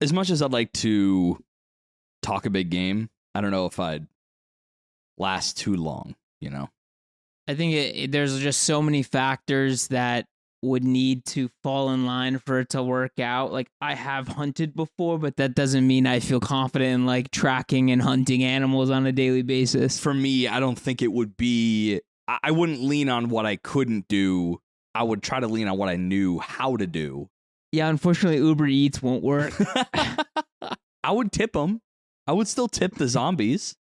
as much as I'd like to talk a big game, I don't know if I'd last too long, you know? I think there's just so many factors that would need to fall in line for it to work out. Like, I have hunted before, but that doesn't mean I feel confident in like tracking and hunting animals on a daily basis. For me, I don't think it would be, I wouldn't lean on what I couldn't do. I would try to lean on what I knew how to do. Yeah, unfortunately, Uber Eats won't work. I would tip them. I would still tip the zombies.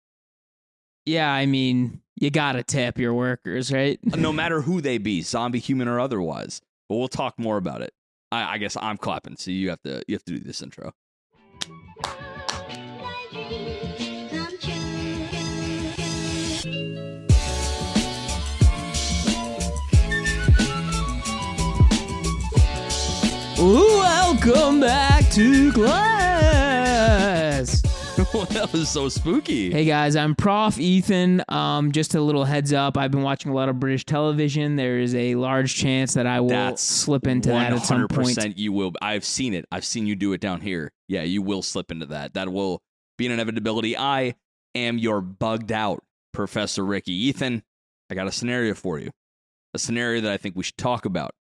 Yeah, I mean, you gotta tip your workers, right? No matter who they be, zombie, human, or otherwise. But we'll talk more about it. I guess I'm clapping, so you have to do this intro. Welcome back to class. That was so spooky. Hey guys, I'm Prof. Ethan. Just a little heads up, I've been watching a lot of British television. There is a large chance that I will slip into that at some point. 100% you will. I've seen it. I've seen you do it down here. Yeah, you will slip into that. That will be an inevitability. I am your bugged out Professor Ricky. Ethan, I got a scenario for you. A scenario that I think we should talk about.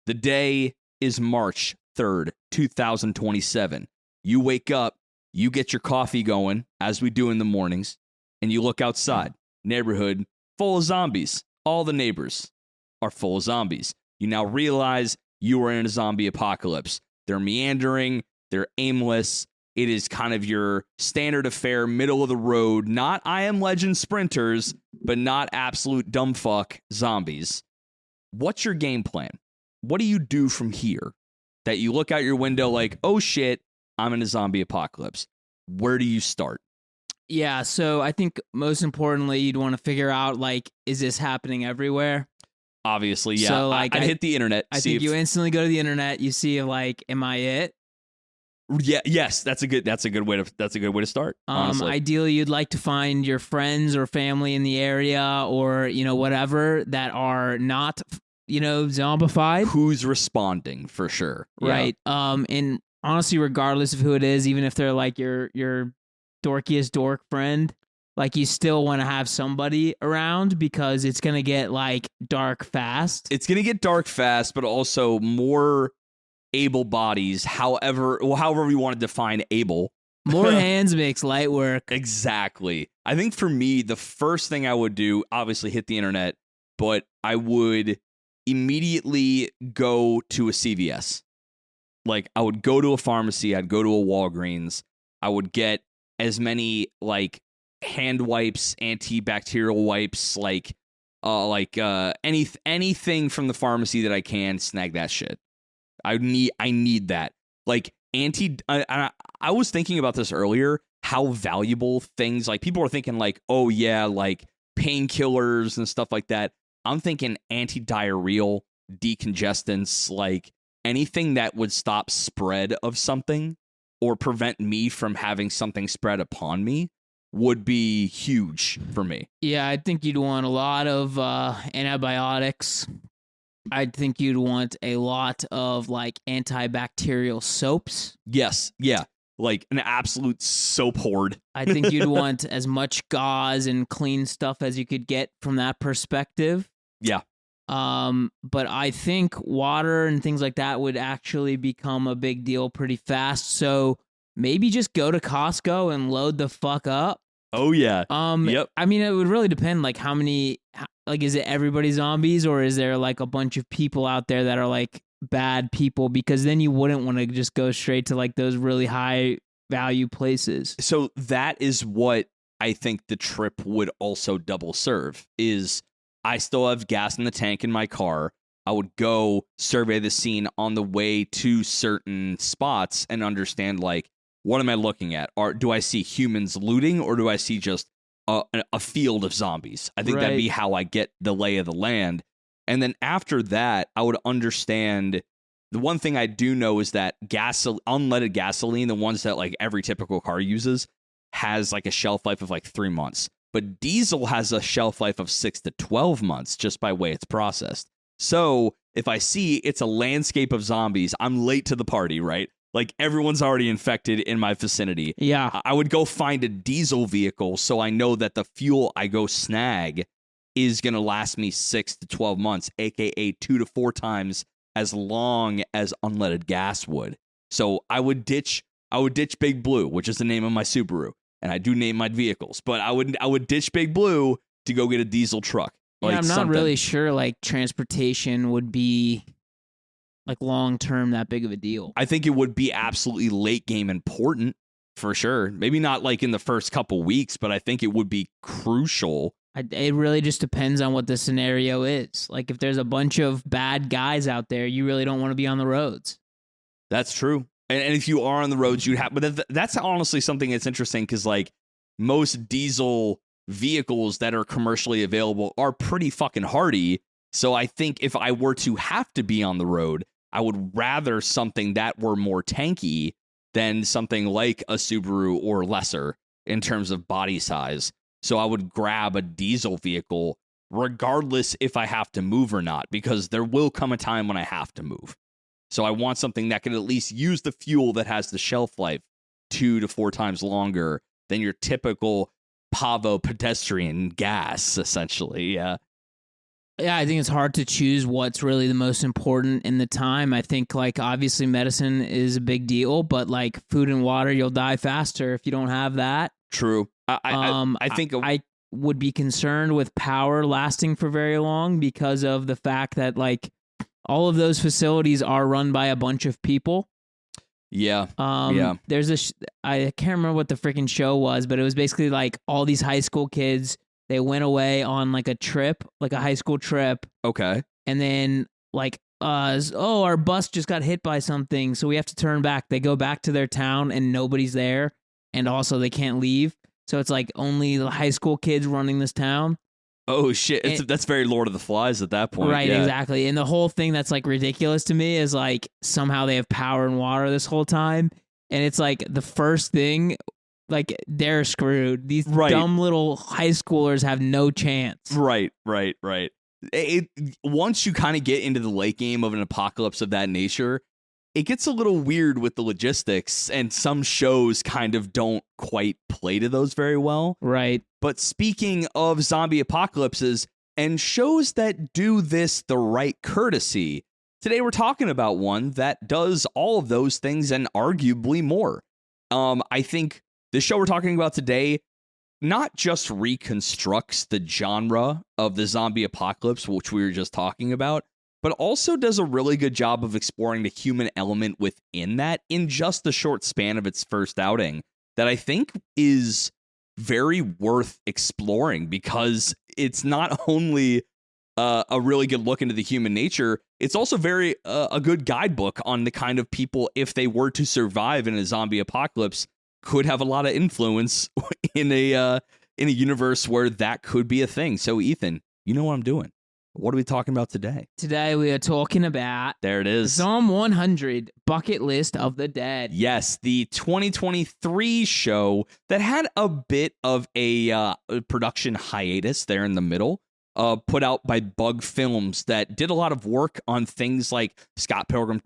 The day is March 3rd, 2027. You wake up, you get your coffee going, as we do in the mornings, and you look outside. Neighborhood full of zombies. All the neighbors are full of zombies. You now realize you are in a zombie apocalypse. They're meandering. They're aimless. It is kind of your standard affair, middle of the road, not I Am Legend sprinters, but not absolute dumbfuck zombies. What's your game plan? What do you do from here? That you look out your window like, oh shit, I'm in a zombie apocalypse. Where do you start? Yeah, so I think most importantly, you'd want to figure out, like, is this happening everywhere? Obviously, yeah. So, like, I'd hit the internet. I think you instantly go to the internet. You see, like, am I it? Yeah, yes, that's a good way to start. Honestly. Ideally, you'd like to find your friends or family in the area, or whatever, that are not zombified. Who's responding for sure, right? Yeah. And honestly, regardless of who it is, even if they're like your dorkiest dork friend, like, you still want to have somebody around, because it's gonna get like dark fast. It's gonna get dark fast, but also more able bodies. However we want to define able. More hands makes light work. Exactly. I think for me, the first thing I would do, obviously hit the internet, but I would immediately go to a CVS. Like, I would go to a pharmacy, I'd go to a Walgreens, I would get as many, like, hand wipes, antibacterial wipes, anything from the pharmacy that I can, snag that shit. I need that. Like, I was thinking about this earlier, how valuable things, like, people are thinking, like, oh yeah, like, painkillers and stuff like that. I'm thinking anti-diarrheal, decongestants, like, anything that would stop spread of something or prevent me from having something spread upon me would be huge for me. Yeah, I think you'd want a lot of antibiotics. I think you'd want a lot of, like, antibacterial soaps. Yes, yeah. Like an absolute soap hoard. I think you'd want as much gauze and clean stuff as you could get from that perspective. Yeah. But I think water and things like that would actually become a big deal pretty fast. So maybe just go to Costco and load the fuck up. Oh yeah. Yep. I mean, it would really depend, like, how many, like, is it everybody zombies, or is there like a bunch of people out there that are like bad people? Because then you wouldn't want to just go straight to like those really high value places. So that is what I think the trip would also double serve is I still have gas in the tank in my car. I would go survey the scene on the way to certain spots and understand, like, what am I looking at? Do I see humans looting, or do I see just a field of zombies? I think that'd be how I get the lay of the land. And then after that, I would understand. The one thing I do know is that unleaded gasoline, the ones that like every typical car uses, has like a shelf life of like 3 months. But diesel has a shelf life of 6 to 12 months just by way it's processed. So if I see it's a landscape of zombies, I'm late to the party, right? Like, everyone's already infected in my vicinity. Yeah. I would go find a diesel vehicle so I know that the fuel I go snag is going to last me 6 to 12 months, aka 2 to 4 times as long as unleaded gas would. So I would ditch Big Blue, which is the name of my Subaru, and I do name my vehicles, but I would ditch Big Blue to go get a diesel truck. Yeah, I'm not really sure like transportation would be like long term that big of a deal. I think it would be absolutely late game important for sure. Maybe not like in the first couple weeks, but I think it would be crucial. It really just depends on what the scenario is. Like if there's a bunch of bad guys out there, you really don't want to be on the roads. That's true. And if you are on the roads, you'd have, but that's honestly something that's interesting because like most diesel vehicles that are commercially available are pretty fucking hardy. So I think if I were to have to be on the road, I would rather something that were more tanky than something like a Subaru or lesser in terms of body size. So I would grab a diesel vehicle regardless if I have to move or not, because there will come a time when I have to move. So I want something that can at least use the fuel that has the shelf life 2 to 4 times longer than your typical Pavo pedestrian gas, essentially. Yeah. Yeah, I think it's hard to choose what's really the most important in the time. I think, like, obviously medicine is a big deal, but, like, food and water, you'll die faster if you don't have that. True. I think I would be concerned with power lasting for very long because of the fact that, like, all of those facilities are run by a bunch of people. Yeah. Yeah. There's I can't remember what the freaking show was, but it was basically like all these high school kids. They went away on like a trip, like a high school trip. Okay. And then like, our bus just got hit by something, so we have to turn back. They go back to their town and nobody's there. And also they can't leave. So it's like only the high school kids running this town. Oh, shit. That's very Lord of the Flies at that point. Right, yeah. Exactly. And the whole thing that's like ridiculous to me is like somehow they have power and water this whole time. And it's like the first thing, like they're screwed. These dumb little high schoolers have no chance. Right. Once you kind of get into the late game of an apocalypse of that nature, it gets a little weird with the logistics, and some shows kind of don't quite play to those very well. Right. But speaking of zombie apocalypses and shows that do this the right courtesy, today we're talking about one that does all of those things and arguably more. I think the show we're talking about today not just reconstructs the genre of the zombie apocalypse, which we were just talking about, but also does a really good job of exploring the human element within that in just the short span of its first outing that I think is very worth exploring, because it's not only a really good look into the human nature, it's also very a good guidebook on the kind of people, if they were to survive in a zombie apocalypse, could have a lot of influence in a universe where that could be a thing. So Ethan, you know what I'm doing. What are we talking about today? Today we are talking about... There it is. Psalm 100, Bucket List of the Dead. Yes, the 2023 show that had a bit of a production hiatus there in the middle, put out by Bug Films, that did a lot of work on things like Scott Pilgrim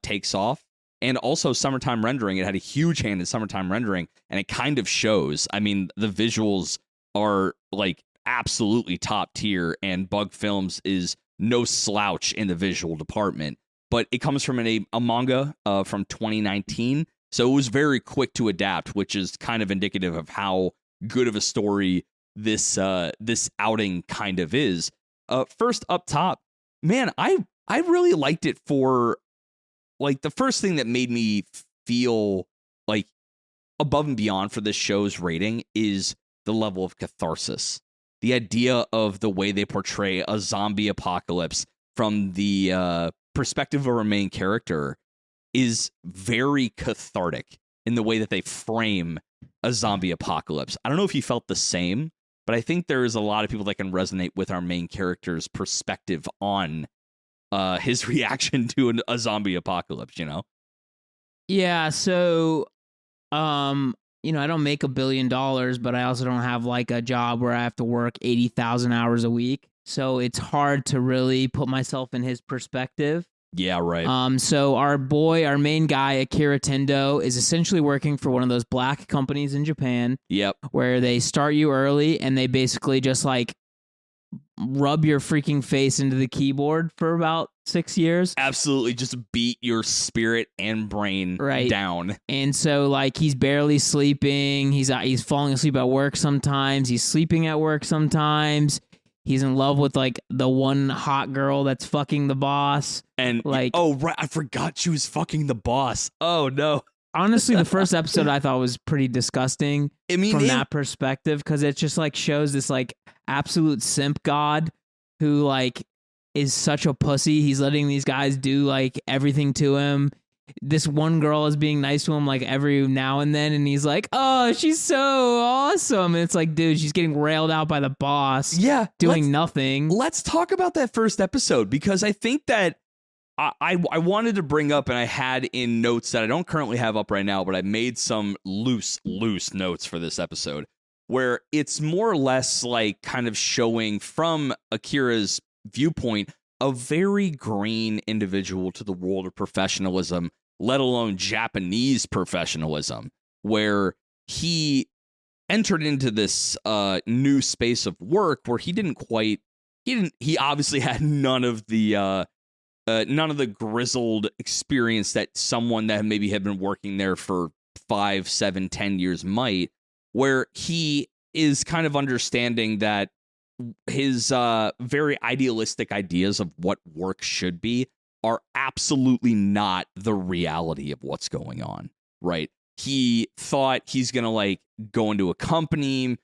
Takes Off, and also Summertime Rendering. It had a huge hand in Summertime Rendering, and it kind of shows. I mean, the visuals are like absolutely top tier, and Bug Films is no slouch in the visual department. But it comes from a manga from 2019, so it was very quick to adapt, which is kind of indicative of how good of a story this outing kind of is. First up top, man, I really liked it for, like, the first thing that made me feel like above and beyond for this show's rating is the level of catharsis. The idea of the way they portray a zombie apocalypse from the perspective of our main character is very cathartic in the way that they frame a zombie apocalypse. I don't know if you felt the same, but I think there is a lot of people that can resonate with our main character's perspective on his reaction to a zombie apocalypse, you know? Yeah, so, I don't make $1 billion, but I also don't have like a job where I have to work 80,000 hours a week. So it's hard to really put myself in his perspective. Yeah, right. So our main guy, Akira Tendo, is essentially working for one of those black companies in Japan. Yep. Where they start you early and they basically just like rub your freaking face into the keyboard for about 6 years. Absolutely, just beat your spirit and brain down. And so, like, he's barely sleeping. He's falling asleep at work sometimes. He's sleeping at work sometimes. He's in love with like the one hot girl that's fucking the boss. And like, oh right, I forgot she was fucking the boss. Oh no. Honestly, the first episode I thought was pretty disgusting. From that perspective, because it just like shows this like absolute simp god who like is such a pussy. He's letting these guys do like everything to him. This one girl is being nice to him like every now and then, and he's like, "Oh, she's so awesome." And it's like, dude, she's getting railed out by the boss. Yeah, doing nothing. Let's talk about that first episode, because I think that I wanted to bring up, and I had in notes that I don't currently have up right now, but I made some loose notes for this episode, where it's more or less like kind of showing from Akira's viewpoint a very green individual to the world of professionalism, let alone Japanese professionalism, where he entered into this new space of work where he obviously had none of the grizzled experience that someone that maybe had been working there for 5, 7, 10 years might, where he is kind of understanding that his very idealistic ideas of what work should be are absolutely not the reality of what's going on, right? He thought he's going to like go into a company,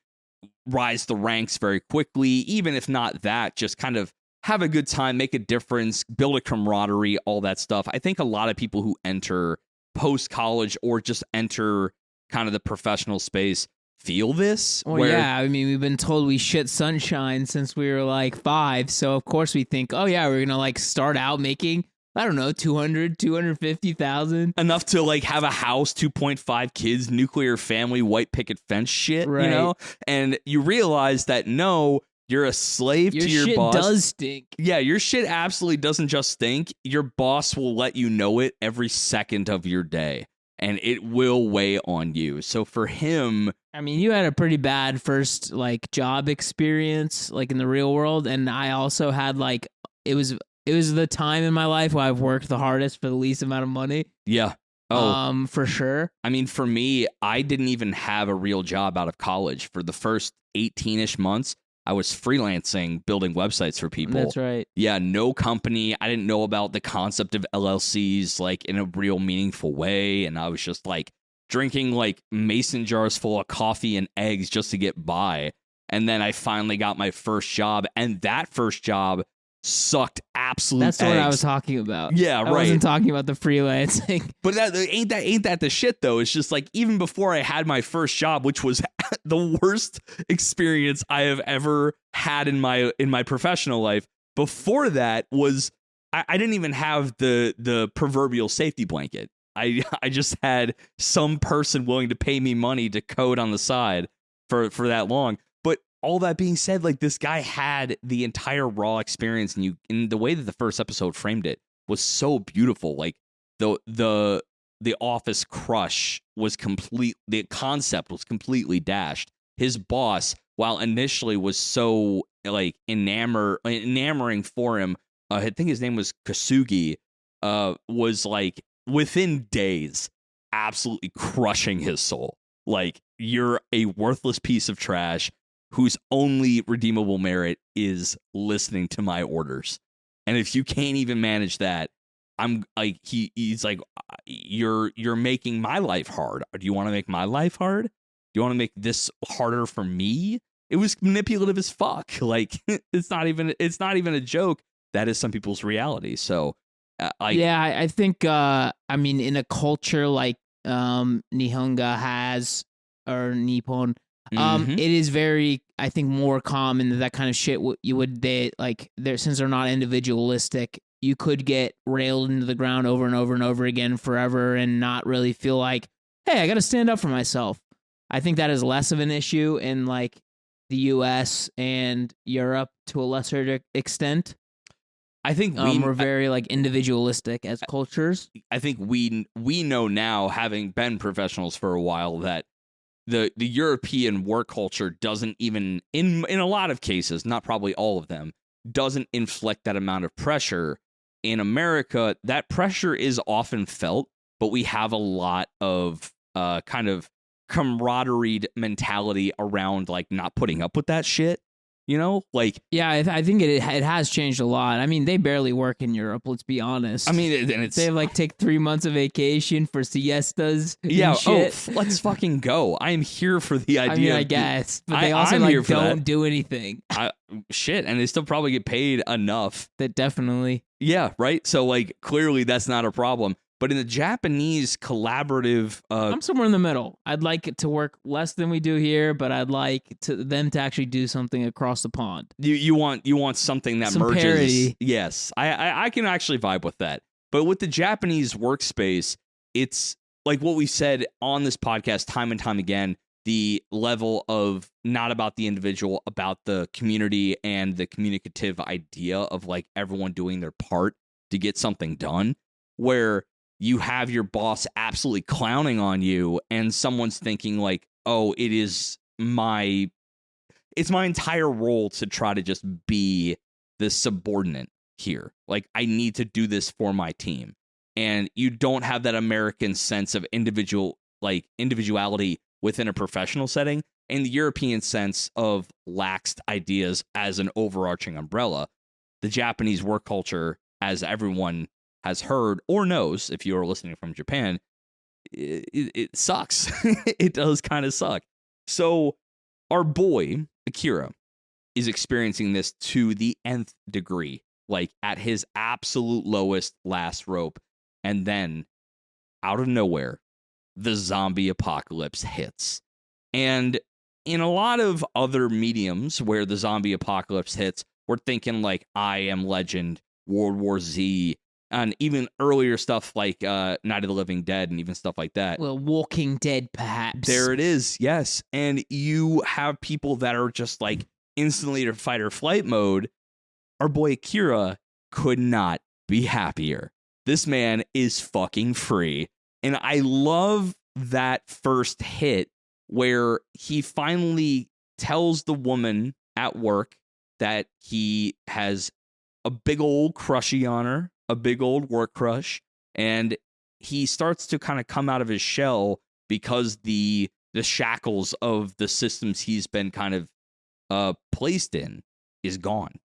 rise the ranks very quickly, even if not that, just kind of have a good time, make a difference, build a camaraderie, all that stuff. I think a lot of people who enter post-college or just enter kind of the professional space feel this. Well, yeah, I mean, we've been told we shit sunshine since we were like 5, so of course we think, oh yeah, we're gonna like start out making, I don't know, 250,000. Enough to like have a house, 2.5 kids, nuclear family, white picket fence shit, right. You know? And you realize that no, you're a slave to your boss. Your shit does stink. Yeah, your shit absolutely doesn't just stink. Your boss will let you know it every second of your day, and it will weigh on you. So for him, I mean, you had a pretty bad first like job experience, like in the real world, and I also had like it was the time in my life where I've worked the hardest for the least amount of money. Yeah. Oh, for sure. I mean, for me, I didn't even have a real job out of college for the first 18-ish months. I was freelancing, building websites for people. That's right. Yeah, no company. I didn't know about the concept of LLCs like in a real meaningful way. And I was just like drinking like mason jars full of coffee and eggs just to get by. And then I finally got my first job. And that first job sucked absolute That's eggs. what I was talking about. Yeah, right. I wasn't talking about the freelancing. But ain't that the shit though? It's just like even before I had my first job, which was the worst experience I have ever had in my professional life. Before that was I didn't even have the proverbial safety blanket. I just had some person willing to pay me money to code on the side for that long. But all that being said, like this guy had the entire raw experience, and the way that the first episode framed it was so beautiful. Like the office crush was complete. The concept was completely dashed. His boss, while initially was so like enamoring for him, I think his name was Kasugi, was like within days absolutely crushing his soul. Like, you're a worthless piece of trash whose only redeemable merit is listening to my orders. And if you can't even manage that, I'm like, he's like, you're making my life hard. Do you want to make my life hard? Do you want to make this harder for me? It was manipulative as fuck. Like, it's not even a joke. That is some people's reality. So, I think, I mean, in a culture like Nihonga has, or Nippon, it is very, I think, more common that kind of shit since they're not individualistic, you could get railed into the ground over and over and over again forever and not really feel like, hey, I got to stand up for myself. I think that is less of an issue in like the US and Europe to a lesser extent. I think we're very like individualistic as cultures. I think we know now, having been professionals for a while, that the European work culture doesn't even, in a lot of cases, not probably all of them, doesn't inflict that amount of pressure. In America, that pressure is often felt, but we have a lot of kind of camaraderie mentality around like not putting up with that shit. You know, like, yeah, I think it has changed a lot. I mean, they barely work in Europe. Let's be honest. I mean, and it's they like take 3 months of vacation for siestas. Yeah, and shit. Let's fucking go. I am here for the idea. I mean, I guess, but they also like don't do anything. Shit, and they still probably get paid enough. That definitely. Yeah, right. So like, clearly that's not a problem. But in the Japanese collaborative, I'm somewhere in the middle. I'd like it to work less than we do here, but I'd like them to actually do something across the pond. You want something that some merges. Parity. Yes, I can actually vibe with that. But with the Japanese workspace, it's like what we said on this podcast time and time again. The level of not about the individual, about the community and the communicative idea of like everyone doing their part to get something done, where you have your boss absolutely clowning on you and someone's thinking like, oh, it's my entire role to try to just be the subordinate here. Like, I need to do this for my team. And you don't have that American sense of individuality within a professional setting, and the European sense of laxed ideas as an overarching umbrella. The Japanese work culture, as everyone has heard or knows, if you're listening from Japan, it sucks. It does kind of suck. So our boy, Akira, is experiencing this to the nth degree, like at his absolute lowest last rope. And then, out of nowhere, the zombie apocalypse hits. And in a lot of other mediums where the zombie apocalypse hits, we're thinking like I Am Legend, World War Z, and even earlier stuff like Night of the Living Dead and even stuff like that. Well, Walking Dead, perhaps. There it is, yes. And you have people that are just like instantly to fight or flight mode. Our boy Akira could not be happier. This man is fucking free. And I love that first hit where he finally tells the woman at work that he has a big old crushy on her, a big old work crush, and he starts to kind of come out of his shell because the shackles of the systems he's been kind of placed in is gone.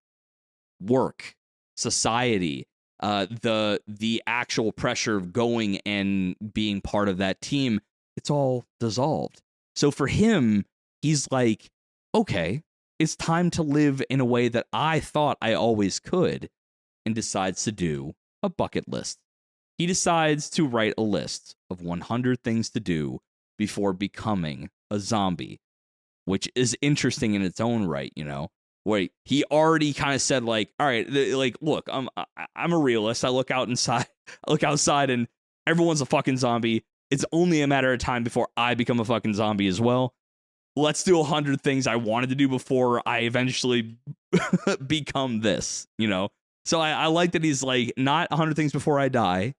Work, society, the actual pressure of going and being part of that team, it's all dissolved. So for him, he's like, okay, it's time to live in a way that I thought I always could, and decides to do a bucket list. He decides to write a list of 100 things to do before becoming a zombie, which is interesting in its own right, you know. Wait, he already kind of said like, all right, like, look, I'm a realist. I look outside and everyone's a fucking zombie. It's only a matter of time before I become a fucking zombie as well. Let's do 100 things I wanted to do before I eventually become this, you know? So I like that he's like, not 100 things before I die.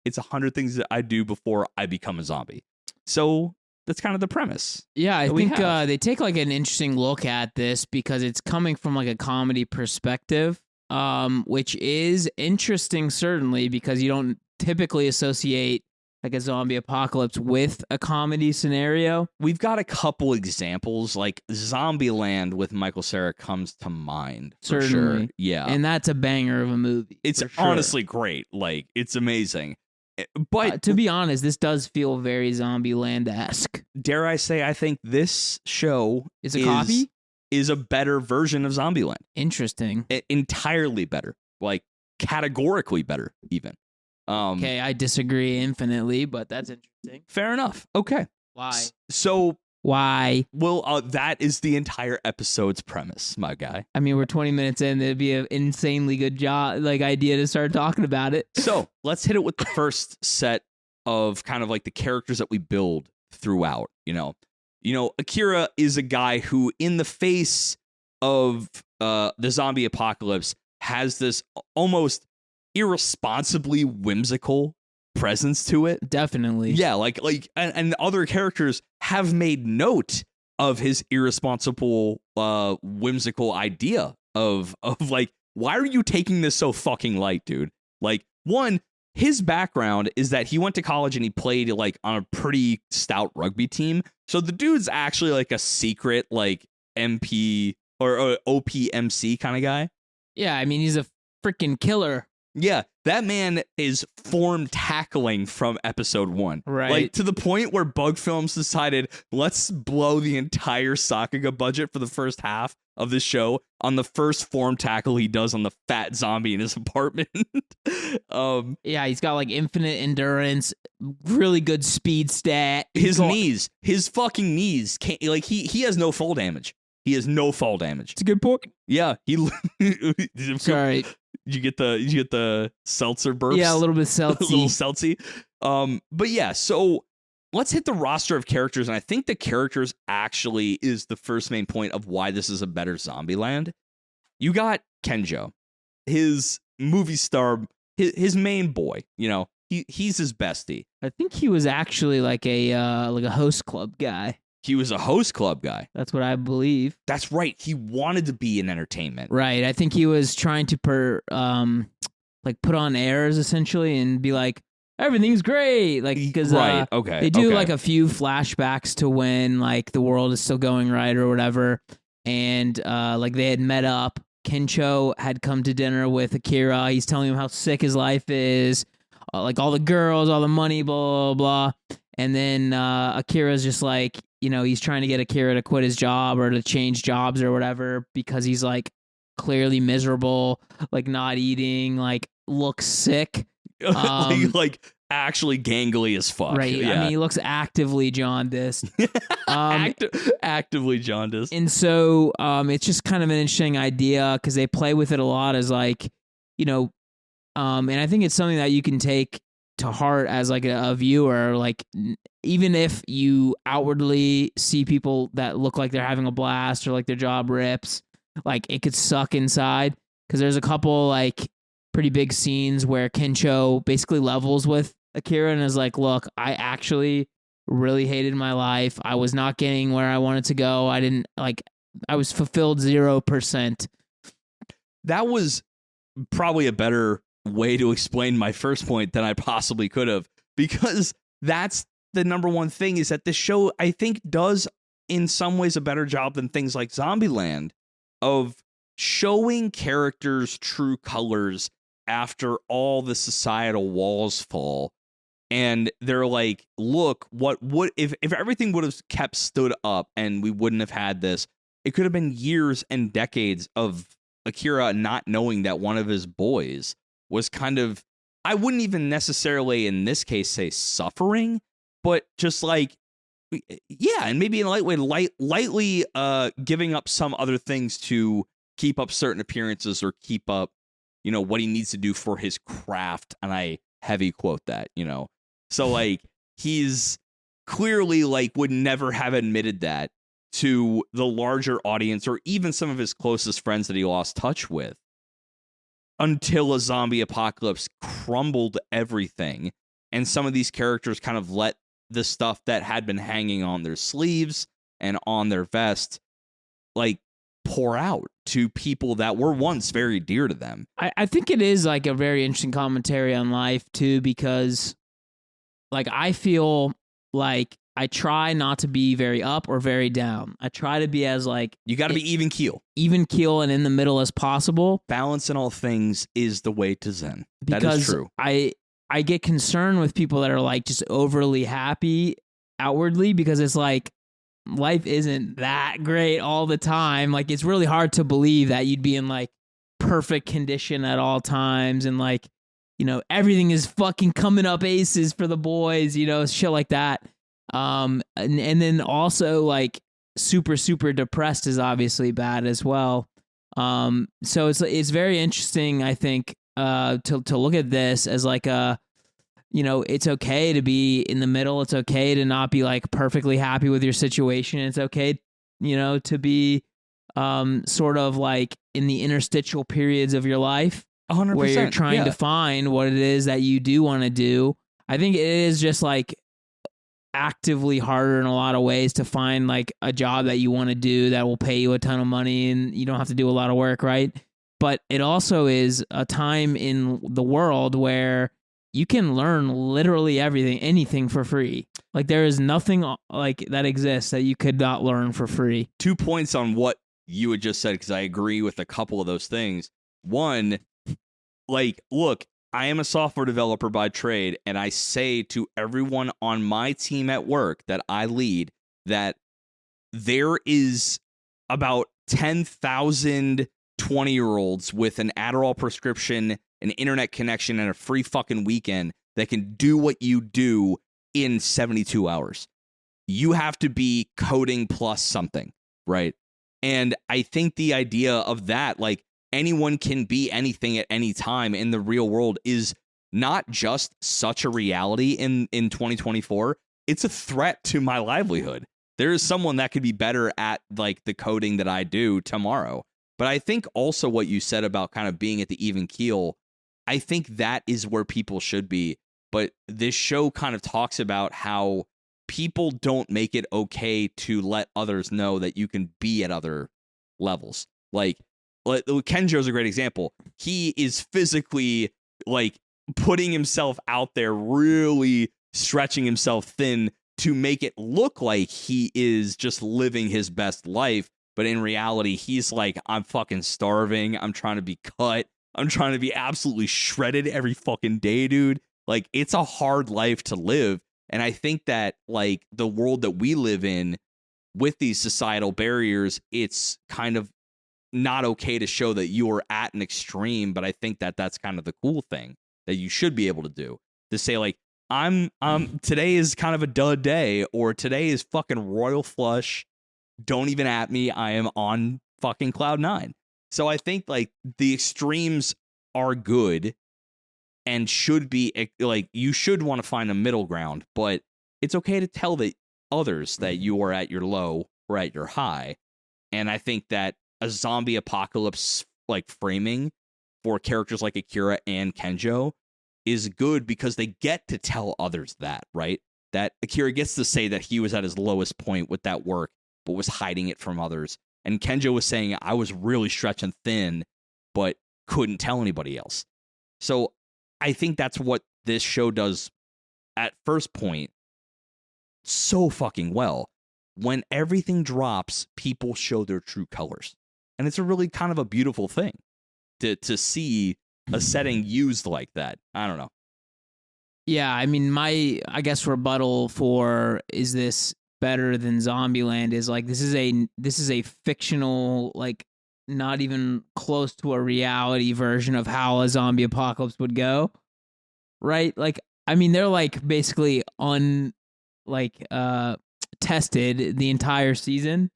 It's 100 things that I do before I become a zombie. So that's kind of the premise. Yeah, I think they take like an interesting look at this because it's coming from like a comedy perspective, which is interesting, certainly, because you don't typically associate like a zombie apocalypse with a comedy scenario. We've got a couple examples, like Zombieland with Michael Cera comes to mind. For certainly. Sure. Yeah. And that's a banger of a movie. It's honestly great. Like, it's amazing. But to be honest, this does feel very Zombieland-esque. Dare I say, I think this show is a copy? Is a better version of Zombieland. Interesting. Entirely better. Like, categorically better, even. Okay, I disagree infinitely, but that's interesting. Fair enough. Okay. Why? So why? Well, that is the entire episode's premise, my guy. I mean, we're 20 minutes in. It'd be an insanely good idea to start talking about it. So let's hit it with the first set of kind of like the characters that we build throughout. You know, Akira is a guy who, in the face of the zombie apocalypse, has this almost irresponsibly whimsical presence to it. Definitely. Yeah, and other characters have made note of his irresponsible, whimsical idea of like, why are you taking this so fucking light, dude? Like, one, his background is that he went to college and he played like on a pretty stout rugby team. So the dude's actually like a secret like MP or OPMC kind of guy. Yeah, I mean, he's a freaking killer. Yeah, that man is form tackling from episode 1. Right. Like, to the point where Bug Films decided, let's blow the entire Sakuga budget for the first half of the show on the first form tackle he does on the fat zombie in his apartment. Yeah, he's got like infinite endurance, really good speed stat. His fucking knees can't, like, he has no fall damage. He has no fall damage. It's a good point. Yeah, Sorry. Did you get the seltzer burps? Yeah, a little bit seltzy. A little seltzy. But yeah, so let's hit the roster of characters, and I think the characters actually is the first main point of why this is a better Zombieland. You got Kenjo, his movie star, his main boy. You know, he's his bestie. I think he was actually like a host club guy. He was a host club guy. That's what I believe. That's right. He wanted to be in entertainment. Right. I think he was trying to put on airs essentially and be like, everything's great. Like, because they do like a few flashbacks to when like the world is still going right or whatever. And like they had met up. Kencho had come to dinner with Akira. He's telling him how sick his life is. Like all the girls, all the money, blah, blah, blah. And then Akira's just like, you know, he's trying to get Akira to quit his job or to change jobs or whatever because he's like clearly miserable, like not eating, like looks sick. like actually gangly as fuck. Right. Yeah. I mean, he looks actively jaundiced. Actively jaundiced. And so it's just kind of an interesting idea because they play with it a lot as like, you know, and I think it's something that you can take to heart as like a viewer, like even if you outwardly see people that look like they're having a blast or like their job rips, like it could suck inside because there's a couple like pretty big scenes where Kencho basically levels with Akira and is like, look, I actually really hated my life. I was not getting where I wanted to go. I was fulfilled 0%. That was probably a better way to explain my first point than I possibly could have, because that's the number one thing, is that this show, I think, does in some ways a better job than things like Zombieland of showing characters' true colors after all the societal walls fall. And they're like, look, what would if everything would have kept stood up and we wouldn't have had this, it could have been years and decades of Akira not knowing that one of his boys was kind of, I wouldn't even necessarily in this case say suffering, but just like, yeah, and maybe in a light way, lightly giving up some other things to keep up certain appearances or keep up, you know, what he needs to do for his craft. And I heavy quote that, you know. So like he's clearly like would never have admitted that to the larger audience or even some of his closest friends that he lost touch with, until a zombie apocalypse crumbled everything. And some of these characters kind of let the stuff that had been hanging on their sleeves and on their vest, like, pour out to people that were once very dear to them. I think it is like a very interesting commentary on life too, because like I feel like I try not to be very up or very down. I try to be as like, you got to be even keel and in the middle as possible. Balance in all things is the way to Zen. Because that is true. I get concerned with people that are like just overly happy outwardly, because it's like life isn't that great all the time. Like it's really hard to believe that you'd be in like perfect condition at all times and like, you know, everything is fucking coming up aces for the boys, you know, shit like that. And then also like super depressed is obviously bad as well. So it's very interesting, I think, to look at this as like a, you know, it's okay to be in the middle. It's okay to not be like perfectly happy with your situation. It's okay, you know, to be sort of like in the interstitial periods of your life 100%, where you're trying to find what it is that you do want to do. I think it is just like actively harder in a lot of ways to find like a job that you want to do that will pay you a ton of money and you don't have to do a lot of work, right? But it also is a time in the world where you can learn literally anything for free. Like there is nothing like that exists that you could not learn for free. 2 points on what you had just said, because I agree with a couple of those things. One, like, look, I am a software developer by trade, and I say to everyone on my team at work that I lead that there is about 10,000 20-year-olds with an Adderall prescription, an internet connection, and a free fucking weekend that can do what you do in 72 hours. You have to be coding plus something, right? And I think the idea of that, like, anyone can be anything at any time in the real world is not just such a reality in 2024. It's a threat to my livelihood. There is someone that could be better at like the coding that I do tomorrow. But I think also what you said about kind of being at the even keel, I think that is where people should be. But this show kind of talks about how people don't make it okay to let others know that you can be at other levels. Like Kenjo's a great example. He is physically like putting himself out there, really stretching himself thin to make it look like he is just living his best life. But in reality, he's like, I'm fucking starving. I'm trying to be cut. I'm trying to be absolutely shredded every fucking day, dude. Like, it's a hard life to live. And I think that, like, the world that we live in with these societal barriers, it's kind of not okay to show that you are at an extreme. But I think that that's kind of the cool thing that you should be able to do, to say, like, I'm today is kind of a dud day, or today is fucking royal flush. Don't even at me. I am on fucking cloud nine. So I think like the extremes are good and should be like, you should want to find a middle ground, but it's okay to tell the others that you are at your low or at your high. And I think that a zombie apocalypse like framing for characters like Akira and Kenjo is good because they get to tell others that, right? That Akira gets to say that he was at his lowest point with that work, but was hiding it from others. And Kenjo was saying, I was really stretching thin, but couldn't tell anybody else. So I think that's what this show does at first point so fucking well. When everything drops, people show their true colors. And it's a really kind of a beautiful thing to see a setting used like that. I don't know. Yeah, I mean, I guess rebuttal for is this better than Zombieland is like this is a fictional, like not even close to a reality version of how a zombie apocalypse would go, right? Like, I mean, they're like basically tested the entire season.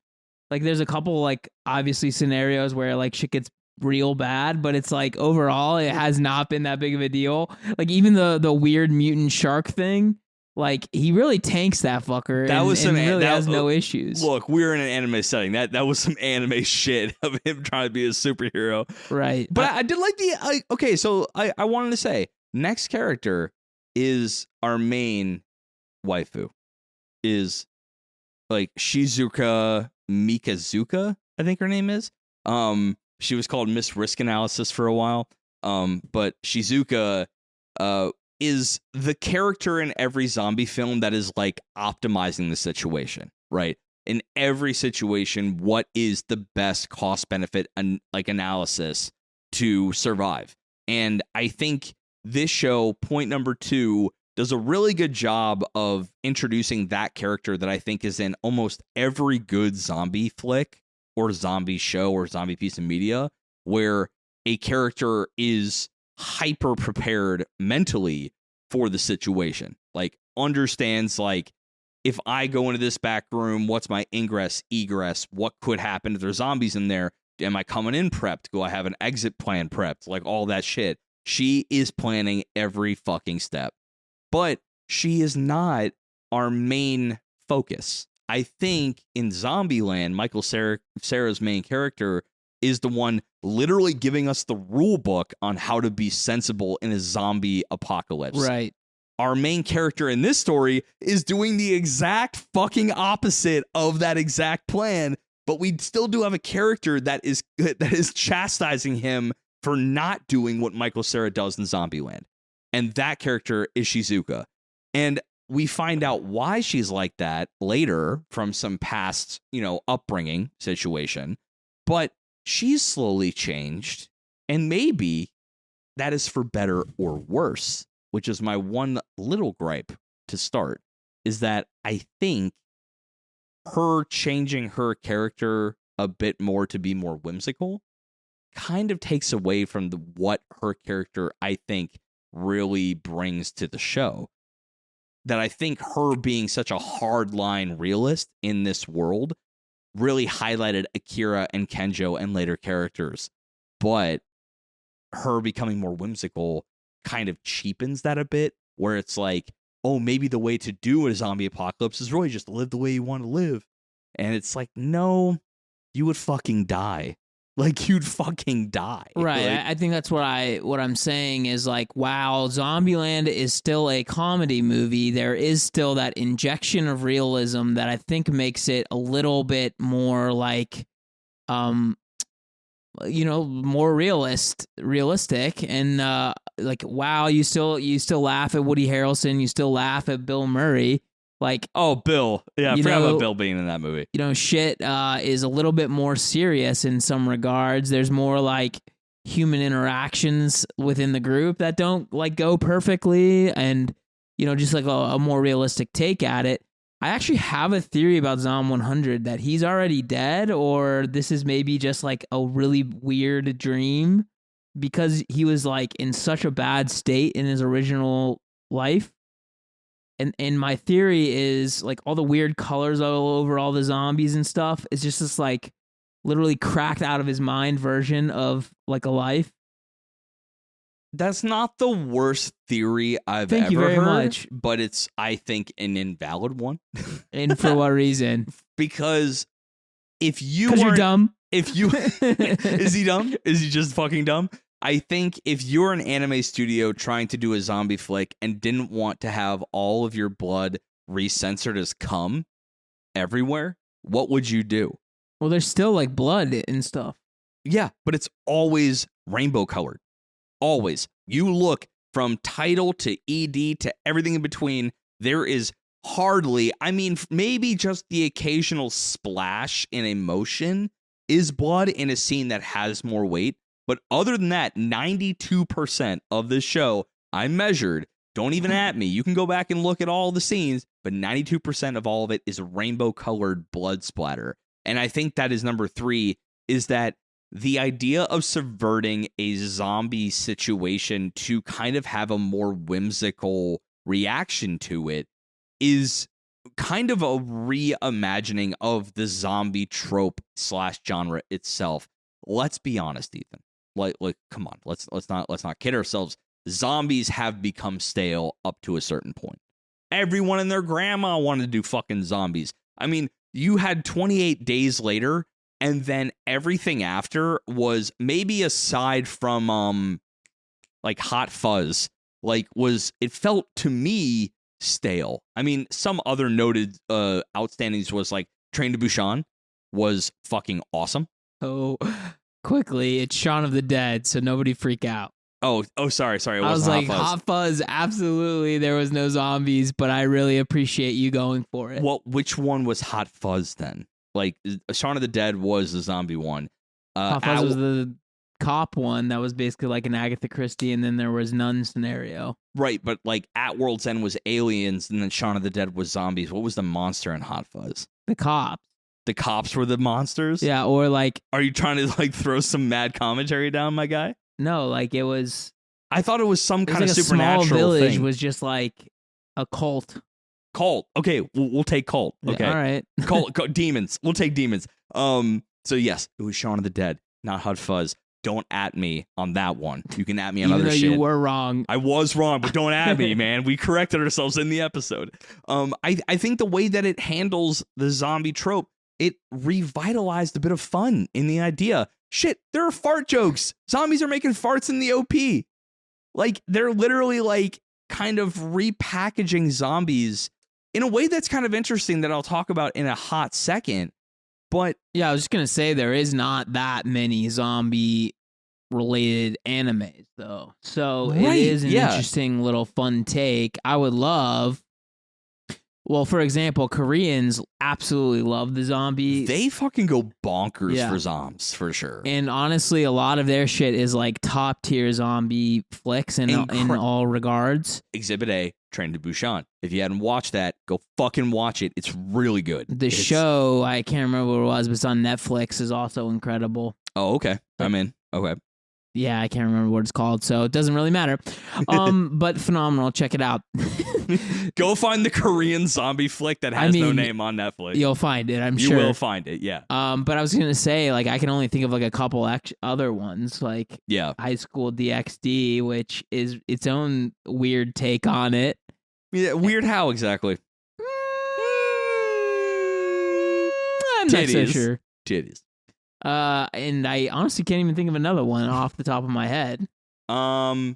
Like, there's a couple like obviously scenarios where like shit gets real bad, but it's like overall it has not been that big of a deal. Like even the weird mutant shark thing, like he really tanks that fucker. That was some, and really that, has no issues. Look, we're in an anime setting. That was some anime shit of him trying to be a superhero, right? But I did like okay. So I wanted to say next character is our main waifu, is like Shizuka Mikazuka, I think her name is. She was called Miss Risk Analysis for a while. But Shizuka is the character in every zombie film that is like optimizing the situation, right? In every situation, what is the best cost benefit and like analysis to survive? And I think this show, point number 2, does a really good job of introducing that character that I think is in almost every good zombie flick or zombie show or zombie piece of media, where a character is hyper prepared mentally for the situation. Like, understands, like, if I go into this back room, what's my ingress, egress? What could happen if there's zombies in there? Am I coming in prepped? Do I have an exit plan prepped? Like, all that shit. She is planning every fucking step. But she is not our main focus. I think in Zombieland, Michael Cera's main character is the one literally giving us the rule book on how to be sensible in a zombie apocalypse. Right. Our main character in this story is doing the exact fucking opposite of that exact plan, but we still do have a character that is chastising him for not doing what Michael Cera does in Zombieland. And that character is Shizuka. And we find out why she's like that later from some past, upbringing situation. But she's slowly changed. And maybe that is for better or worse, which is my one little gripe to start, is that I think her changing her character a bit more to be more whimsical kind of takes away from what her character, I think, really brings to the show. That I think her being such a hardline realist in this world really highlighted Akira and Kenjo and later characters. But her becoming more whimsical kind of cheapens that a bit, where it's like, oh, maybe the way to do a zombie apocalypse is really just live the way you want to live. And it's like, no, you would fucking die. Like, you'd fucking die. Right. Like, I think that's what I'm saying is like, wow, Zombieland is still a comedy movie. There is still that injection of realism that I think makes it a little bit more like, more realistic. And like, wow, you still laugh at Woody Harrelson. You still laugh at Bill Murray. Like, oh, Bill. Yeah, I forgot about Bill being in that movie. Shit is a little bit more serious in some regards. There's more like human interactions within the group that don't like go perfectly, and just like a more realistic take at it. I actually have a theory about Zom 100 that he's already dead, or this is maybe just like a really weird dream, because he was like in such a bad state in his original life. And my theory is like all the weird colors all over all the zombies and stuff is just this like literally cracked out of his mind version of like a life. That's not the worst theory I've Thank ever you very heard, much. But it's, I think, an invalid one. And for what reason? Because you're dumb. If you is he dumb? Is he just fucking dumb? I think if you're an anime studio trying to do a zombie flick and didn't want to have all of your blood recensored as cum everywhere, what would you do? Well, there's still like blood and stuff. Yeah, but it's always rainbow colored. Always. You look from title to ED to everything in between. There is hardly, maybe just the occasional splash in a motion is blood in a scene that has more weight. But other than that, 92% of this show I measured, don't even at me. You can go back and look at all the scenes, but 92% of all of it is rainbow colored blood splatter. And I think that is number 3, is that the idea of subverting a zombie situation to kind of have a more whimsical reaction to it is kind of a reimagining of the zombie trope / genre itself. Let's be honest, Ethan. Like, come on. Let's not kid ourselves. Zombies have become stale up to a certain point. Everyone and their grandma wanted to do fucking zombies. I mean, you had 28 Days Later, and then everything after was, maybe aside from like Hot Fuzz, it felt to me stale. I mean, some other noted outstandings was like Train to Busan was fucking awesome. Oh, quickly, it's Shaun of the Dead, so nobody freak out. Oh, sorry. It I was like, Hot Fuzz, absolutely, there was no zombies, but I really appreciate you going for it. Well, which one was Hot Fuzz then? Like, Shaun of the Dead was the zombie one. Hot Fuzz was the cop one that was basically like an Agatha Christie, and then there was Nun scenario. Right, but like At World's End was aliens, and then Shaun of the Dead was zombies. What was the monster in Hot Fuzz? The cops. The cops were the monsters? Yeah, or like... Are you trying to like throw some mad commentary down, my guy? No, like it was... I thought it was some kind like of supernatural thing. A small village thing. Was just like a cult. Cult. Okay, we'll take cult. Okay. Yeah, all right. Cult, demons. We'll take demons. So yes, it was Shaun of the Dead, not Hot Fuzz. Don't at me on that one. You can at me on Even other though shit. You were wrong. I was wrong, but don't at me, man. We corrected ourselves in the episode. I think the way that it handles the zombie trope, it revitalized a bit of fun in the idea. shit, there are fart jokes. Zombies are making farts in the OP. Like, they're literally like kind of repackaging zombies in a way that's kind of interesting that I'll talk about in a hot second. But yeah, I was just going to say there is not that many zombie related animes though. So it is an interesting little fun take. I would love, well, for example, Koreans absolutely love the zombie. They fucking go bonkers for zombies, for sure. And honestly, a lot of their shit is like top tier zombie flicks in all regards. Exhibit A, Train to Busan. If you hadn't watched that, go fucking watch it. It's really good. The show, I can't remember what it was, but it's on Netflix, is also incredible. Oh, okay. I'm in. Okay. Yeah, I can't remember what it's called, so it doesn't really matter. But phenomenal. Check it out. Go find the Korean zombie flick that has no name on Netflix. You'll find it, I'm sure. You will find it, yeah. But I was going to say, like, I can only think of, like, a couple other ones, like High School DxD, which is its own weird take on it. Yeah, weird how exactly? I'm not so sure. Titties. And I honestly can't even think of another one off the top of my head. Wow.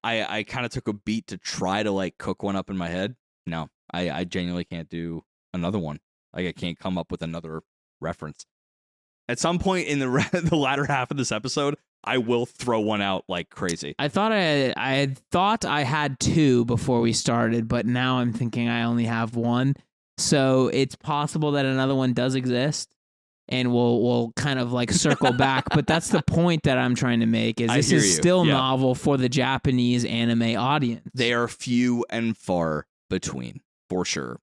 I kind of took a beat to try to like cook one up in my head. No, I genuinely can't do another one. Like, I can't come up with another reference. At some point in the latter half of this episode, I will throw one out like crazy. I thought I had two before we started, but now I'm thinking I only have one. So it's possible that another one does exist, and we'll kind of like circle back. But that's the point that I'm trying to make, is this is still novel for the Japanese anime audience. They are few and far between, for sure.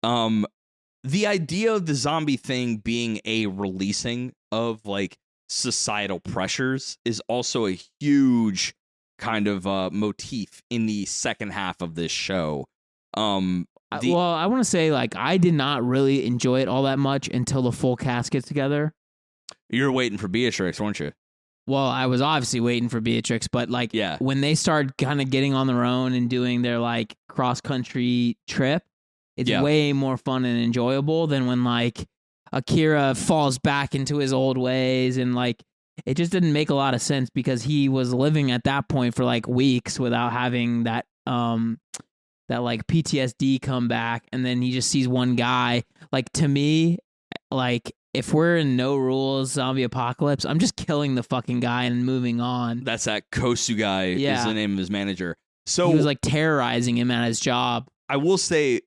The idea of the zombie thing being a releasing of like societal pressures is also a huge kind of motif in the second half of this show. Well, I want to say, like, I did not really enjoy it all that much until the full cast gets together. You were waiting for Beatrix, weren't you? Well, I was obviously waiting for Beatrix, but, like, when they start kind of getting on their own and doing their, like, cross-country trip, it's way more fun and enjoyable than when, like, Akira falls back into his old ways, and, like, it just didn't make a lot of sense because he was living at that point for, like, weeks without having that, like PTSD come back, and then he just sees one guy. Like, to me, like, if we're in no rules zombie apocalypse, I'm just killing the fucking guy and moving on. That's that Kosu guy is the name of his manager. So he was like terrorizing him at his job. I will say,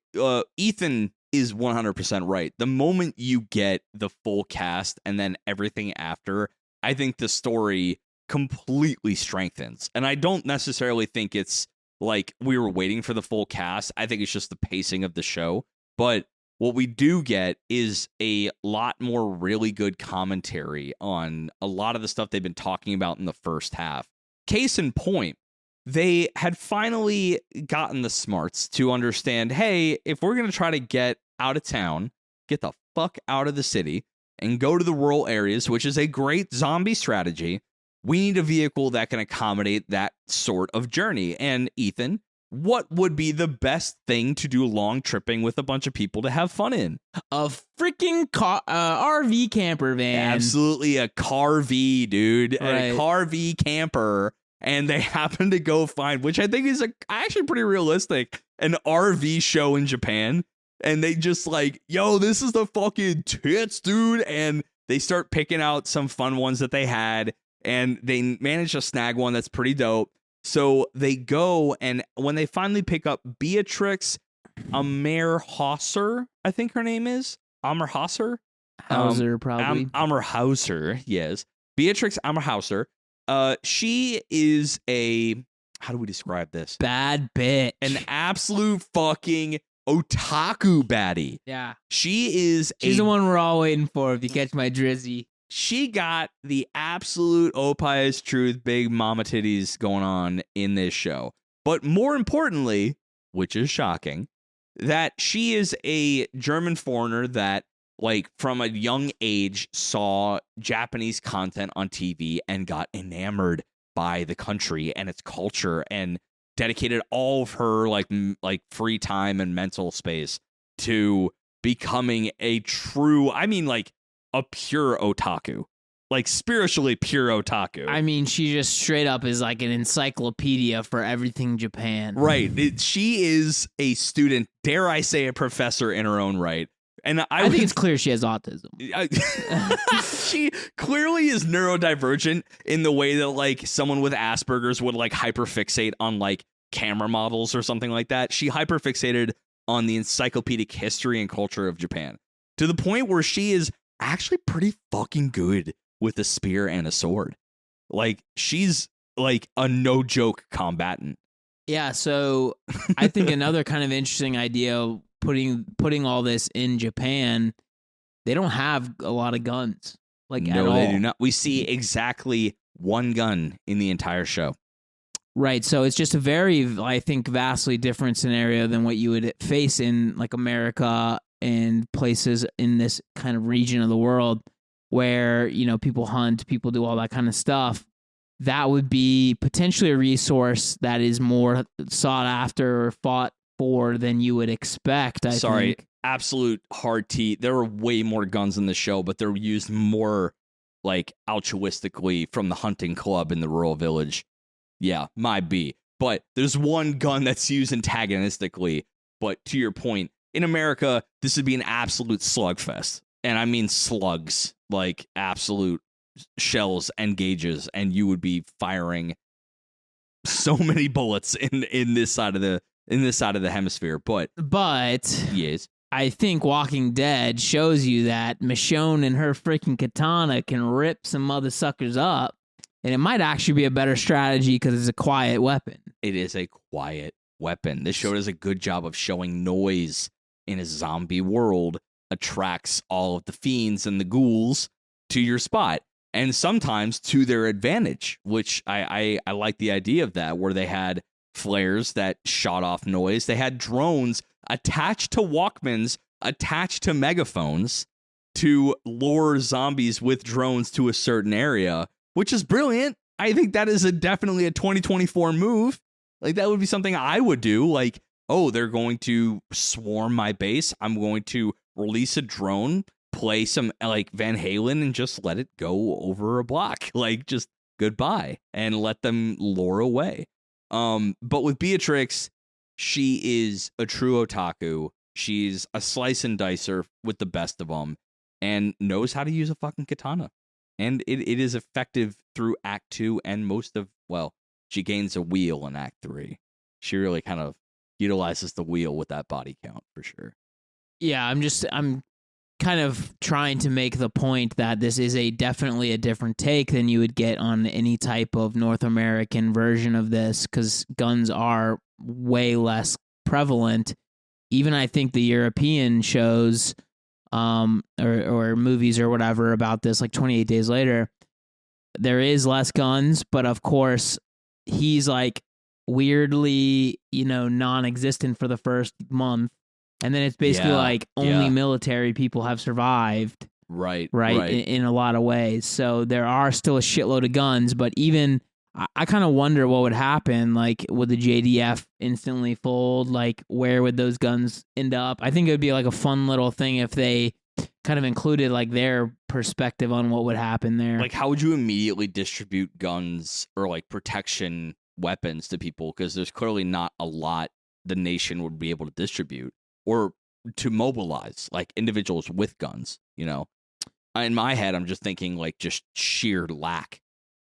Ethan is 100% right. The moment you get the full cast and then everything after, I think the story completely strengthens. And I don't necessarily think it's like we were waiting for the full cast. I think it's just the pacing of the show. But what we do get is a lot more really good commentary on a lot of the stuff they've been talking about in the first half. Case in point, they had finally gotten the smarts to understand, hey, if we're going to try to get out of town, get the fuck out of the city, and go to the rural areas, which is a great zombie strategy, we need a vehicle that can accommodate that sort of journey. And Ethan, what would be the best thing to do long tripping with a bunch of people to have fun in? A freaking RV camper van. Absolutely, a car V, dude. Right. A car V camper. And they happen to go find, which I think is actually pretty realistic, an RV show in Japan. And they just like, yo, this is the fucking tits, dude. And they start picking out some fun ones that they had. And they manage to snag one that's pretty dope. So they go, and when they finally pick up Beatrix Amerhauser, I think her name is Amerhauser. Hauser, probably. Amerhauser, yes. Beatrix Amerhauser. She is a, how do we describe this? Bad bitch. An absolute fucking otaku baddie. Yeah. She's the one we're all waiting for, if you catch my drizzy. She got the absolute opiest truth, big mama titties going on in this show. But more importantly, which is shocking, that she is a German foreigner that, like, from a young age saw Japanese content on TV and got enamored by the country and its culture and dedicated all of her like free time and mental space to becoming a true, I mean, like, a pure otaku, like spiritually pure otaku. I mean, she just straight up is like an encyclopedia for everything Japan. Right. She is a student, dare I say a professor in her own right. And I think it's clear she has autism. She clearly is neurodivergent in the way that like someone with Asperger's would like hyperfixate on like camera models or something like that. She hyperfixated on the encyclopedic history and culture of Japan to the point where she is actually pretty fucking good with a spear and a sword. Like she's like a no joke combatant. Yeah, so I think another kind of interesting idea putting all this in Japan, they don't have a lot of guns. Like at all. They do not. We see exactly one gun in the entire show. Right, so it's just a very, I think, vastly different scenario than what you would face in like America and places in this kind of region of the world where, you know, people hunt, people do all that kind of stuff. That would be potentially a resource that is more sought after or fought for than you would expect, I think. Absolute hard tea. There are way more guns in the show, but they're used more like altruistically from the hunting club in the rural village. Yeah, might be. But there's one gun that's used antagonistically. But to your point, in America, this would be an absolute slugfest. And I mean slugs, like absolute shells and gauges, and you would be firing so many bullets in this side of the hemisphere. But yes, I think Walking Dead shows you that Michonne and her freaking katana can rip some mother suckers up, and it might actually be a better strategy because it's a quiet weapon. It is a quiet weapon. This show does a good job of showing noise in a zombie world attracts all of the fiends and the ghouls to your spot. And sometimes to their advantage, which I like the idea of that, where they had flares that shot off noise. They had drones attached to Walkmans, attached to megaphones to lure zombies with drones to a certain area, which is brilliant. I think that is definitely a 2024 move. Like that would be something I would do. Like, oh, they're going to swarm my base. I'm going to release a drone, play some like Van Halen and just let it go over a block. Like just goodbye and let them lure away. But with Beatrix, she is a true otaku. She's a slice and dicer with the best of them and knows how to use a fucking katana. And it is effective through Act 2 and she gains a wheel in Act 3. She really kind of utilizes the wheel with that body count for sure. Yeah, I'm kind of trying to make the point that this is definitely a different take than you would get on any type of North American version of this, because guns are way less prevalent. Even I think the European shows or movies or whatever about this, like 28 Days Later, there is less guns, but of course he's like weirdly, non-existent for the first month. And then it's basically only military people have survived. Right. In a lot of ways. So there are still a shitload of guns, but even I kind of wonder what would happen. Like, would the JDF instantly fold? Like, where would those guns end up? I think it would be like a fun little thing if they kind of included like their perspective on what would happen there. Like, how would you immediately distribute guns or like protection weapons to people? Because there's clearly not a lot the nation would be able to distribute. Or to mobilize like individuals with guns, In my head, I'm just thinking like just sheer lack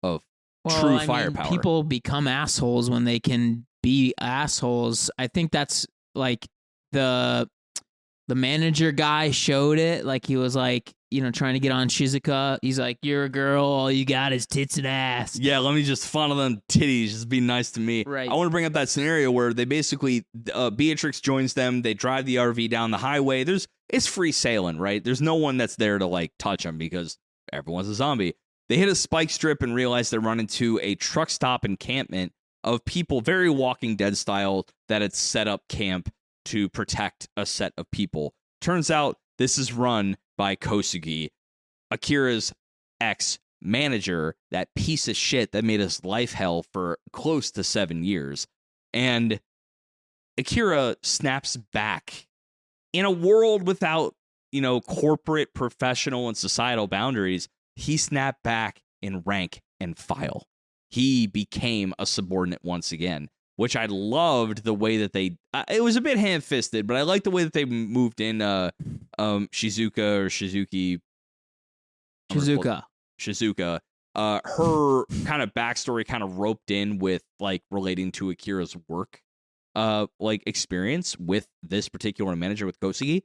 of true firepower. People become assholes when they can be assholes. I think that's like the manager guy showed it. Like he was like, trying to get on Shizuka. He's like, "You're a girl. All you got is tits and ass." Yeah, let me just funnel them titties. Just be nice to me. Right. I want to bring up that scenario where they basically Beatrix joins them. They drive the RV down the highway. It's free sailing, right? There's no one that's there to like touch them because everyone's a zombie. They hit a spike strip and realize they run into a truck stop encampment of people, very Walking Dead style, that had set up camp to protect a set of people. Turns out this is run by Kosugi, Akira's ex-manager, that piece of shit that made us life hell for close to 7 years. And Akira snaps back in a world without corporate, professional, and societal boundaries, he snapped back in rank and file. He became a subordinate once again, which I loved the way that they. It was a bit ham-fisted, but I liked the way that they moved in Shizuka or Shizuki. Shizuka. Her kind of backstory kind of roped in with like relating to Akira's work, like experience with this particular manager with Kosugi,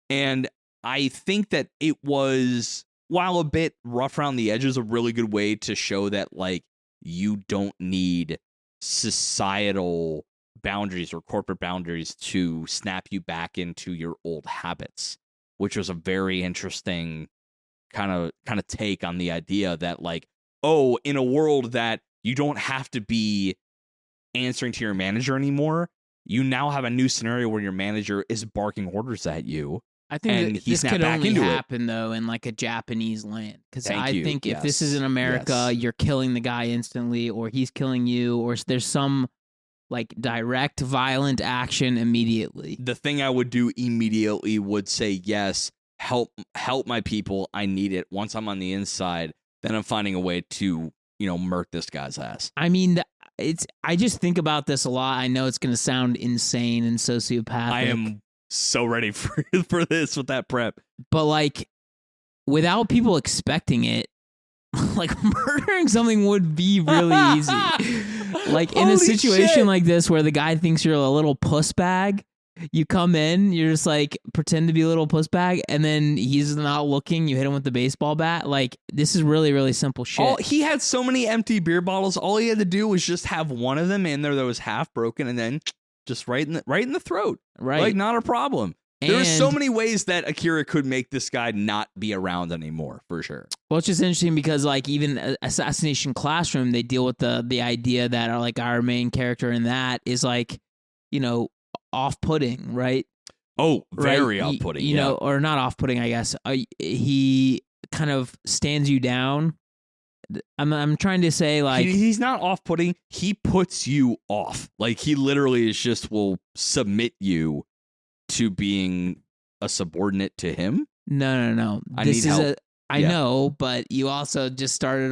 and I think that it was, while a bit rough around the edges, a really good way to show that like you don't need societal boundaries or corporate boundaries to snap you back into your old habits, which was a very interesting kind of take on the idea that like, oh, in a world that you don't have to be answering to your manager anymore, you now have a new scenario where your manager is barking orders at you. I think this could only happen though in like a Japanese land, because I think if this is in America, you're killing the guy instantly, or he's killing you, or there's some like direct violent action immediately. The thing I would do immediately would say, yes, help my people. I need it. Once I'm on the inside, then I'm finding a way to murk this guy's ass. I mean, I just think about this a lot. I know it's going to sound insane and sociopathic. I am so ready for this with that prep. But like, without people expecting it, like murdering something would be really easy. Like in a situation like this where the guy thinks you're a little puss bag, you come in, you're just like pretend to be a little puss bag, and then he's not looking, you hit him with the baseball bat. Like, this is really, really simple shit. He had so many empty beer bottles. All he had to do was just have one of them in there that was half broken, and then just right in the throat. Right. Like, not a problem. There's so many ways that Akira could make this guy not be around anymore, for sure. Well, it's just interesting because, like, even Assassination Classroom, they deal with the idea that, like, our main character in that is, like, off-putting, right? Oh, very off-putting, you know, or not off-putting, I guess. He kind of stands you down. I'm trying to say, like, he's not off-putting. He puts you off. Like, he literally will submit you to being a subordinate to him. No. This is help. I know, but you also just started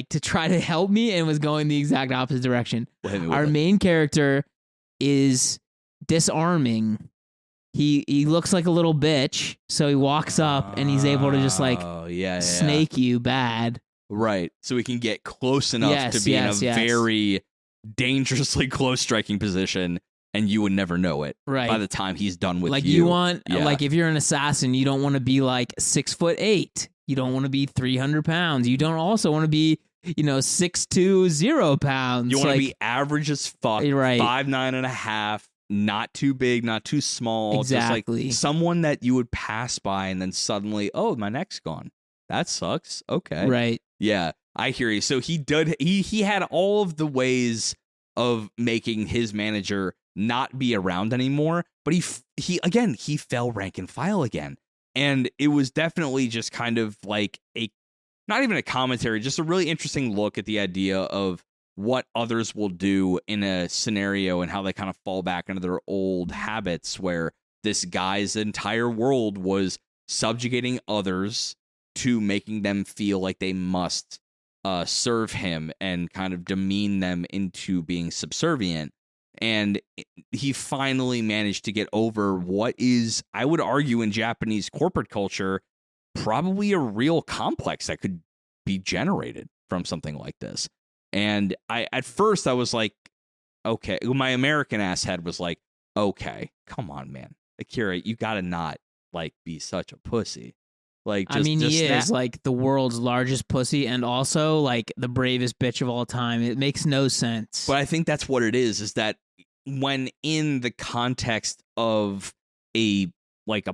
to try to help me and was going the exact opposite direction. Our main character is disarming. He looks like a little bitch, so he walks up and he's able to just snake you bad. Right. So he can get close enough to be in a very dangerously close striking position, and you would never know it. Right. By the time he's done with you. Like, you want, like, if you're an assassin, you don't want to be like 6'8". You don't want to be 300 pounds. You don't also want to be 6'2", 0 pounds. You want to be average as fuck. Right. 5'9.5". Not too big, not too small. Exactly. Just like someone that you would pass by and then suddenly, oh, my neck's gone. That sucks. Okay. Right. Yeah, I hear you. So he had all of the ways of making his manager not be around anymore, but he fell rank and file again. And it was definitely just kind of like not even a commentary, just a really interesting look at the idea of what others will do in a scenario and how they kind of fall back into their old habits, where this guy's entire world was subjugating others to making them feel like they must serve him and kind of demean them into being subservient. And he finally managed to get over what is, I would argue, in Japanese corporate culture, probably a real complex that could be generated from something like this. And at first I was like, okay, my American ass head was like, okay, come on, man. Akira, you gotta not like be such a pussy. Like, he is like the world's largest pussy and also like the bravest bitch of all time. It makes no sense. But I think that's what it is that when in the context of a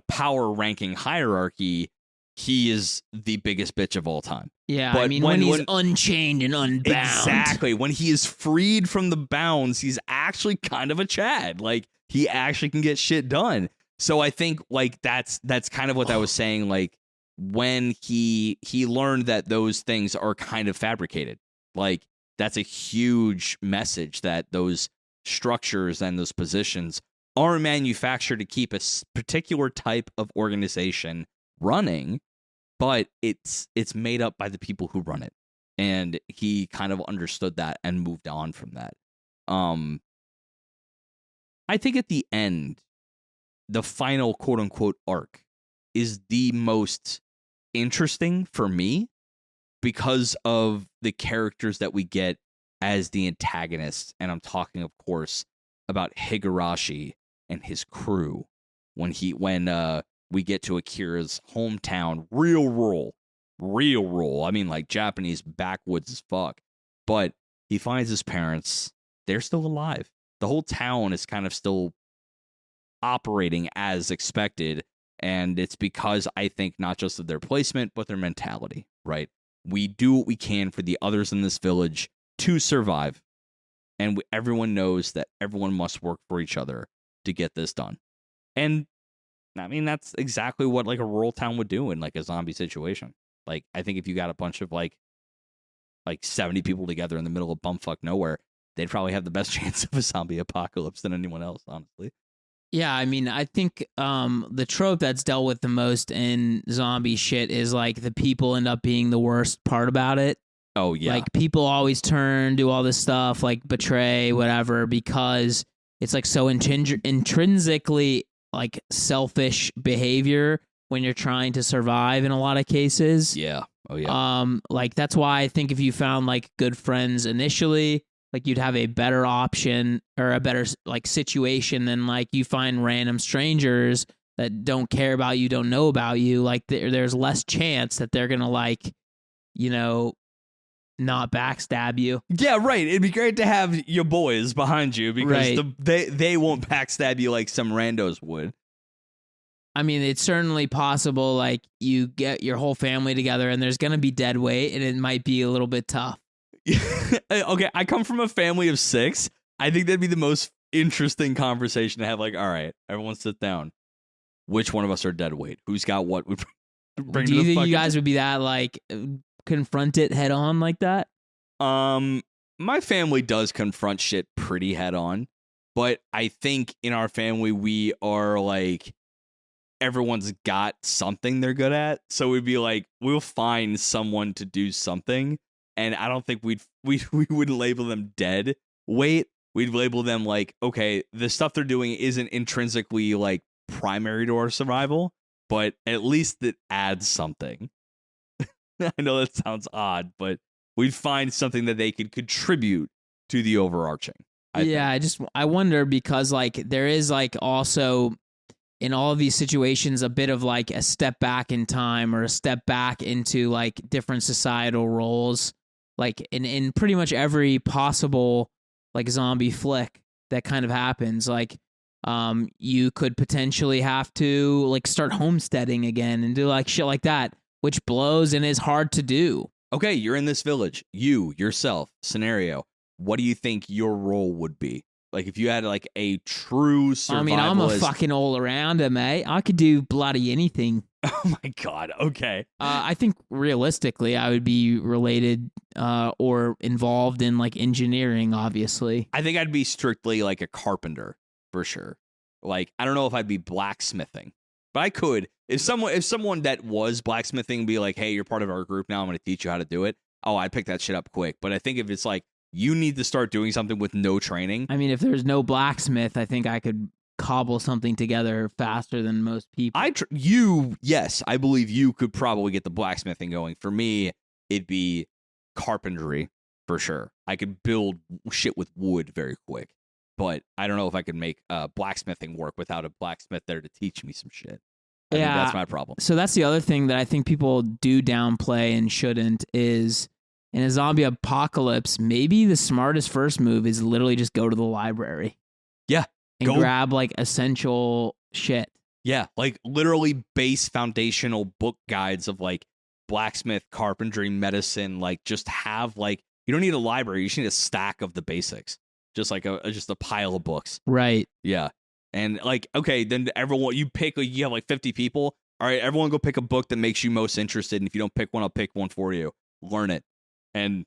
power ranking hierarchy, he is the biggest bitch of all time. Yeah, but when he's unchained and unbound. Exactly. When he is freed from the bounds, he's actually kind of a Chad. Like, he actually can get shit done. So I think like that's kind of what I was saying, like, when he learned that those things are kind of fabricated. Like, that's a huge message, that those structures and those positions are manufactured to keep a particular type of organization running, but it's made up by the people who run it. And he kind of understood that and moved on from that. I think at the end, the final quote unquote arc is the most interesting for me because of the characters that we get as the antagonists. And I'm talking, of course, about Higurashi and his crew when we get to Akira's hometown, real rural. I mean, like Japanese backwoods as fuck. But he finds his parents. They're still alive. The whole town is kind of still operating as expected. And it's because I think not just of their placement, but their mentality, right? We do what we can for the others in this village to survive. And everyone knows that everyone must work for each other to get this done. And I mean, that's exactly what like a rural town would do in like a zombie situation. Like, I think if you got a bunch of like 70 people together in the middle of bumfuck nowhere, they'd probably have the best chance of a zombie apocalypse than anyone else, honestly. Yeah, I mean, I think the trope that's dealt with the most in zombie shit is like the people end up being the worst part about it. Oh, yeah. Like people always do all this stuff, like betray, whatever, because it's like so intrinsically like selfish behavior when you're trying to survive in a lot of cases. Yeah. Oh, yeah. Like that's why I think if you found like good friends initially, like you'd have a better option or a better like situation than like you find random strangers that don't care about you, don't know about you. Like there's less chance that they're gonna like, you know, not backstab you. Yeah, right. It'd be great to have your boys behind you because Right. they won't backstab you like some randos would. I mean, it's certainly possible. Like you get your whole family together and there's gonna be dead weight, and it might be a little bit tough. Okay, I come from a family of 6. I think that'd be the most interesting conversation to have. Like, all right, everyone sit down. Which one of us are dead weight? Who's got what? Do you think you guys would be that like confront it head on like that? My family does confront shit pretty head on, but I think in our family we are like everyone's got something they're good at, so we'd be like we'll find someone to do something. And I don't think we wouldn't label them dead weight. We'd label them like, okay, the stuff they're doing isn't intrinsically like primary to our survival, but at least it adds something. I know that sounds odd, but we'd find something that they could contribute to the overarching. I wonder because like there is like also in all of these situations a bit of like a step back in time or a step back into like different societal roles. Like in pretty much every possible like zombie flick that kind of happens, like you could potentially have to like start homesteading again and do like shit like that, which blows and is hard to do. Okay, you're in this village. Yourself, scenario. What do you think your role would be? Like if you had like a true survivalist. I mean, I'm a fucking all-arounder, mate. I could do bloody anything. Oh my God. Okay. I think realistically, I would be related or involved in like engineering, obviously. I think I'd be strictly like a carpenter for sure. Like, I don't know if I'd be blacksmithing, but I could. If someone that was blacksmithing be like, hey, you're part of our group now, I'm going to teach you how to do it. Oh, I'd pick that shit up quick. But I think if it's like, you need to start doing something with no training. I mean, if there's no blacksmith, I think I could cobble something together faster than most people. Yes, I believe you could probably get the blacksmithing going. For me, it'd be carpentry for sure. I could build shit with wood very quick, but I don't know if I could make blacksmithing work without a blacksmith there to teach me some shit. I think that's my problem. So that's the other thing that I think people do downplay and shouldn't is in a zombie apocalypse, maybe the smartest first move is literally just go to the library. Yeah. And grab like essential shit. Yeah, like literally base foundational book guides of like blacksmith, carpentry, medicine. Like just have like you don't need a library. You just need a stack of the basics. Just like just a pile of books. Right. Yeah. And like okay, then everyone you have like 50 people. All right, everyone go pick a book that makes you most interested. And if you don't pick one, I'll pick one for you. Learn it. And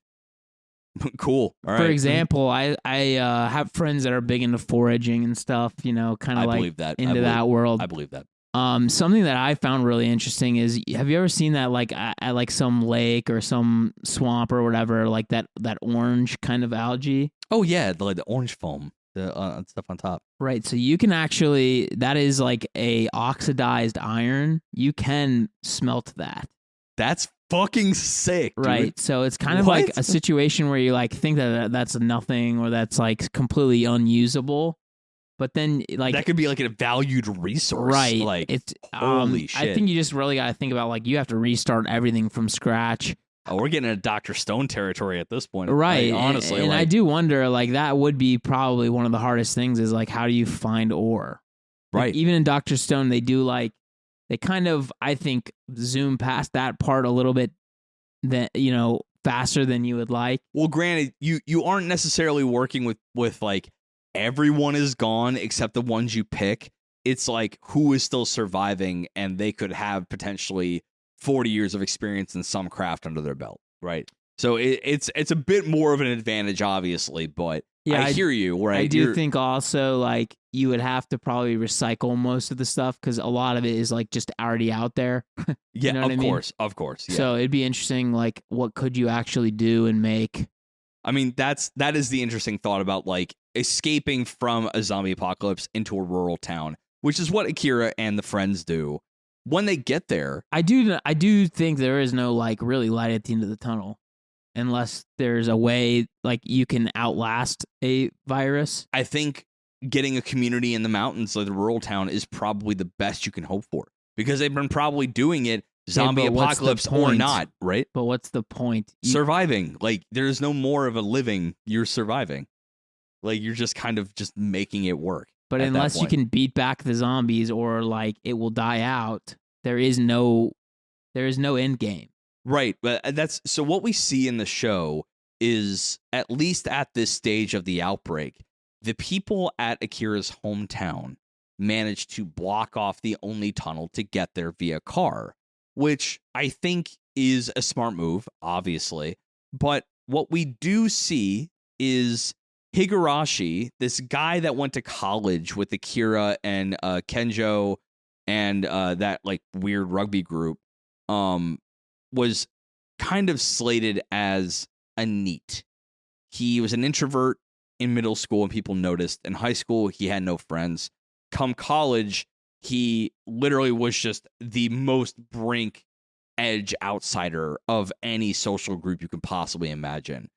Cool. All right. For example, I have friends that are big into foraging and stuff, you know, kind I of like believe that. into that world. I believe that. Something that I found really interesting is, have you ever seen that like at like some lake or some swamp or whatever, like that orange kind of algae? Oh yeah, the orange foam, the stuff on top. Right. So you can actually, that is like a oxidized iron. You can smelt that. That's fucking sick, dude. Right. So it's kind of like a situation where you like think that that's nothing or that's like completely unusable. But then, like, that could be like a valued resource, right? Like, it's holy shit! I think you just really got to think about like you have to restart everything from scratch. Oh, we're getting into Dr. Stone territory at this point, right? Honestly, and like, I do wonder, like, that would be probably one of the hardest things. Is like, how do you find ore? Like, right? Even in Dr. Stone, they do like they kind of, I think, zoom past that part a little bit, that faster than you would like. Well, granted, you aren't necessarily working with like. Everyone is gone except the ones you pick. It's like who is still surviving, and they could have potentially 40 years of experience in some craft under their belt, right? So it's a bit more of an advantage, obviously, but yeah, I hear you. Right? I do think also like you would have to probably recycle most of the stuff because a lot of it is like just already out there. Yeah, of course. Yeah. So it'd be interesting, like what could you actually do and make? I mean, that is the interesting thought about like escaping from a zombie apocalypse into a rural town, which is what Akira and the friends do. When they get there, I do think there is no like really light at the end of the tunnel, unless there's a way like you can outlast a virus. I think getting a community in the mountains like the rural town is probably the best you can hope for, because they've been probably doing it. Zombie apocalypse or not, right? But what's the point? Surviving. Like, there's no more of a living. You're surviving. Like, you're just kind of just making it work. But unless you can beat back the zombies or like it will die out, there is no end game. Right. But so what we see in the show is, at least at this stage of the outbreak, the people at Akira's hometown managed to block off the only tunnel to get there via car, which I think is a smart move, obviously. But what we do see is Higurashi, this guy that went to college with Akira and Kenjo and that like weird rugby group, was kind of slated as a NEET. He was an introvert in middle school and people noticed. In high school, he had no friends. Come college, he literally was just the most brink edge outsider of any social group you could possibly imagine.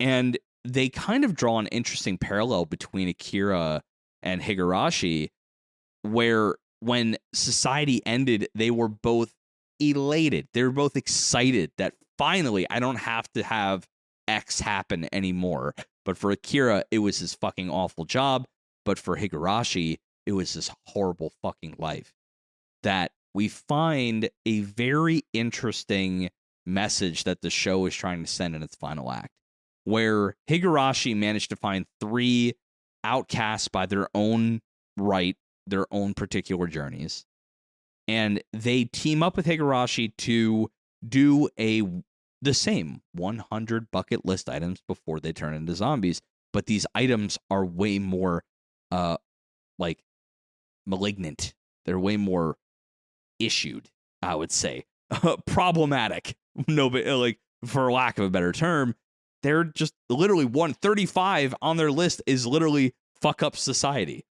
And they kind of draw an interesting parallel between Akira and Higurashi, where when society ended, they were both elated. They were both excited that finally I don't have to have X happen anymore. But for Akira, it was his fucking awful job. But for Higurashi, it was this horrible fucking life. That we find a very interesting message that the show is trying to send in its final act, where Higurashi managed to find 3 outcasts by their own right, their own particular journeys, and they team up with Higurashi to do the same 100 bucket list items before they turn into zombies. But these items are way more like malignant. They're way more issued, I would say. Problematic. No, but like, for lack of a better term, they're just literally 135 on their list is literally fuck up society.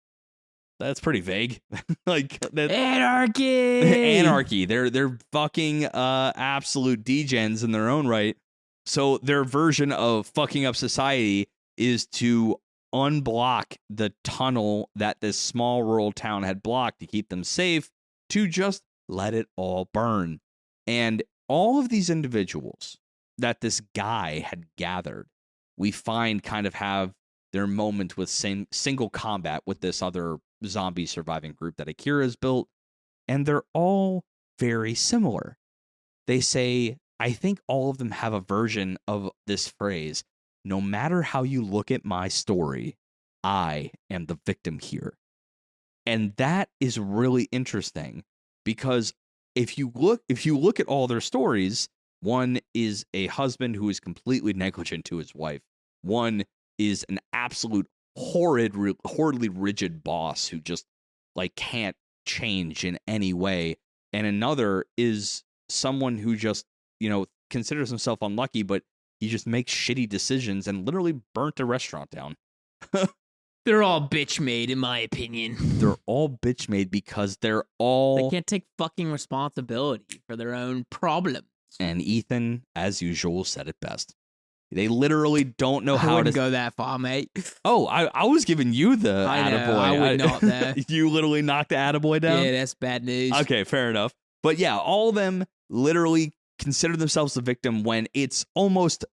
That's pretty vague. Like anarchy. They're fucking absolute degens in their own right. So their version of fucking up society is to unblock the tunnel that this small rural town had blocked to keep them safe, to just let it all burn. And all of these individuals that this guy had gathered, we find kind of have their moment with single combat with this other zombie surviving group that Akira has built, and they're all very similar. They say, I think all of them have a version of this phrase: no matter how you look at my story, I am the victim here. And that is really interesting, because if you look at all their stories, One is a husband who is completely negligent to his wife. One is an absolute horridly rigid boss who just like can't change in any way. And another is someone who just, considers himself unlucky, but he just makes shitty decisions and literally burnt a restaurant down. They're all bitch made, in my opinion. They're all bitch made because They can't take fucking responsibility for their own problems. And Ethan, as usual, said it best. They literally don't know how to... I wouldn't go that far, mate. Oh, I was giving you the I know, attaboy. I would not there. You literally knocked the attaboy down? Yeah, that's bad news. Okay, fair enough. But yeah, all of them literally consider themselves the victim when it's almost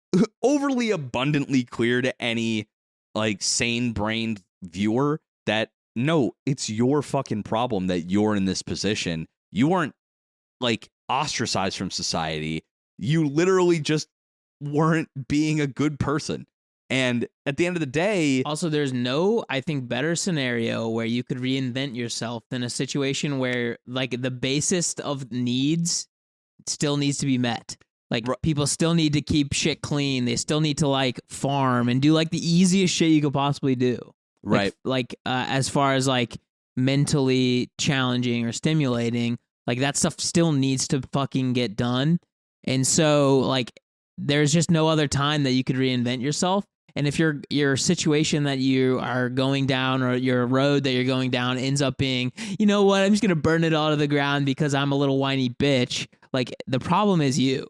overly abundantly clear to any like sane-brained viewer that no, it's your fucking problem that you're in this position. You weren't like ostracized from society. You literally just weren't being a good person. And at the end of the day... Also, there's no, I think, better scenario where you could reinvent yourself than a situation where, like, the basest of needs still needs to be met. Like, people still need to keep shit clean. They still need to, like, farm and do, like, the easiest shit you could possibly do. Right. Like as far as, like, mentally challenging or stimulating, like, that stuff still needs to fucking get done. And so, like, there's just no other time that you could reinvent yourself. And if your situation that you are going down or your road that you're going down ends up being, you know what, I'm just going to burn it all to the ground because I'm a little whiny bitch, like, the problem is you.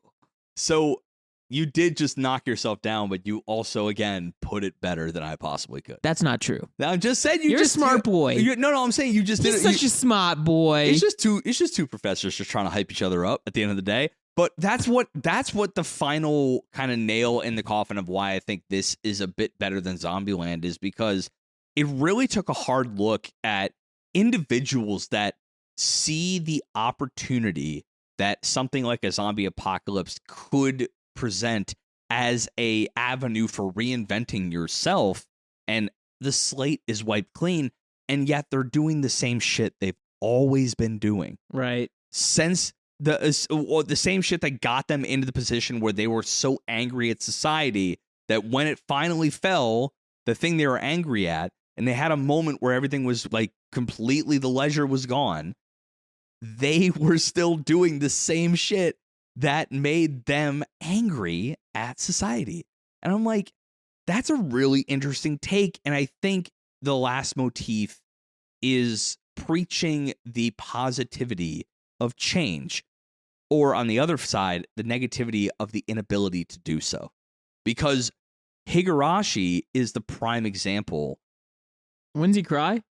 So you did just knock yourself down, but you also, again, put it better than I possibly could. That's not true. I'm just saying you're a smart boy. No, I'm saying you just He's did it. Such a smart boy. It's just two professors just trying to hype each other up at the end of the day. But that's what the final kind of nail in the coffin of why I think this is a bit better than Zombieland is because it really took a hard look at individuals that see the opportunity that something like a zombie apocalypse could present as a avenue for reinventing yourself, and the slate is wiped clean, and yet they're doing the same shit they've always been doing. Right. Since the same shit that got them into the position where they were so angry at society that when it finally fell, the thing they were angry at, and they had a moment where everything was like completely, the leisure was gone, they were still doing the same shit that made them angry at society. And I'm like, that's a really interesting take. And I think the last motif is preaching the positivity of change, or on the other side, the negativity of the inability to do so. Because Higurashi is the prime example. When's he cry?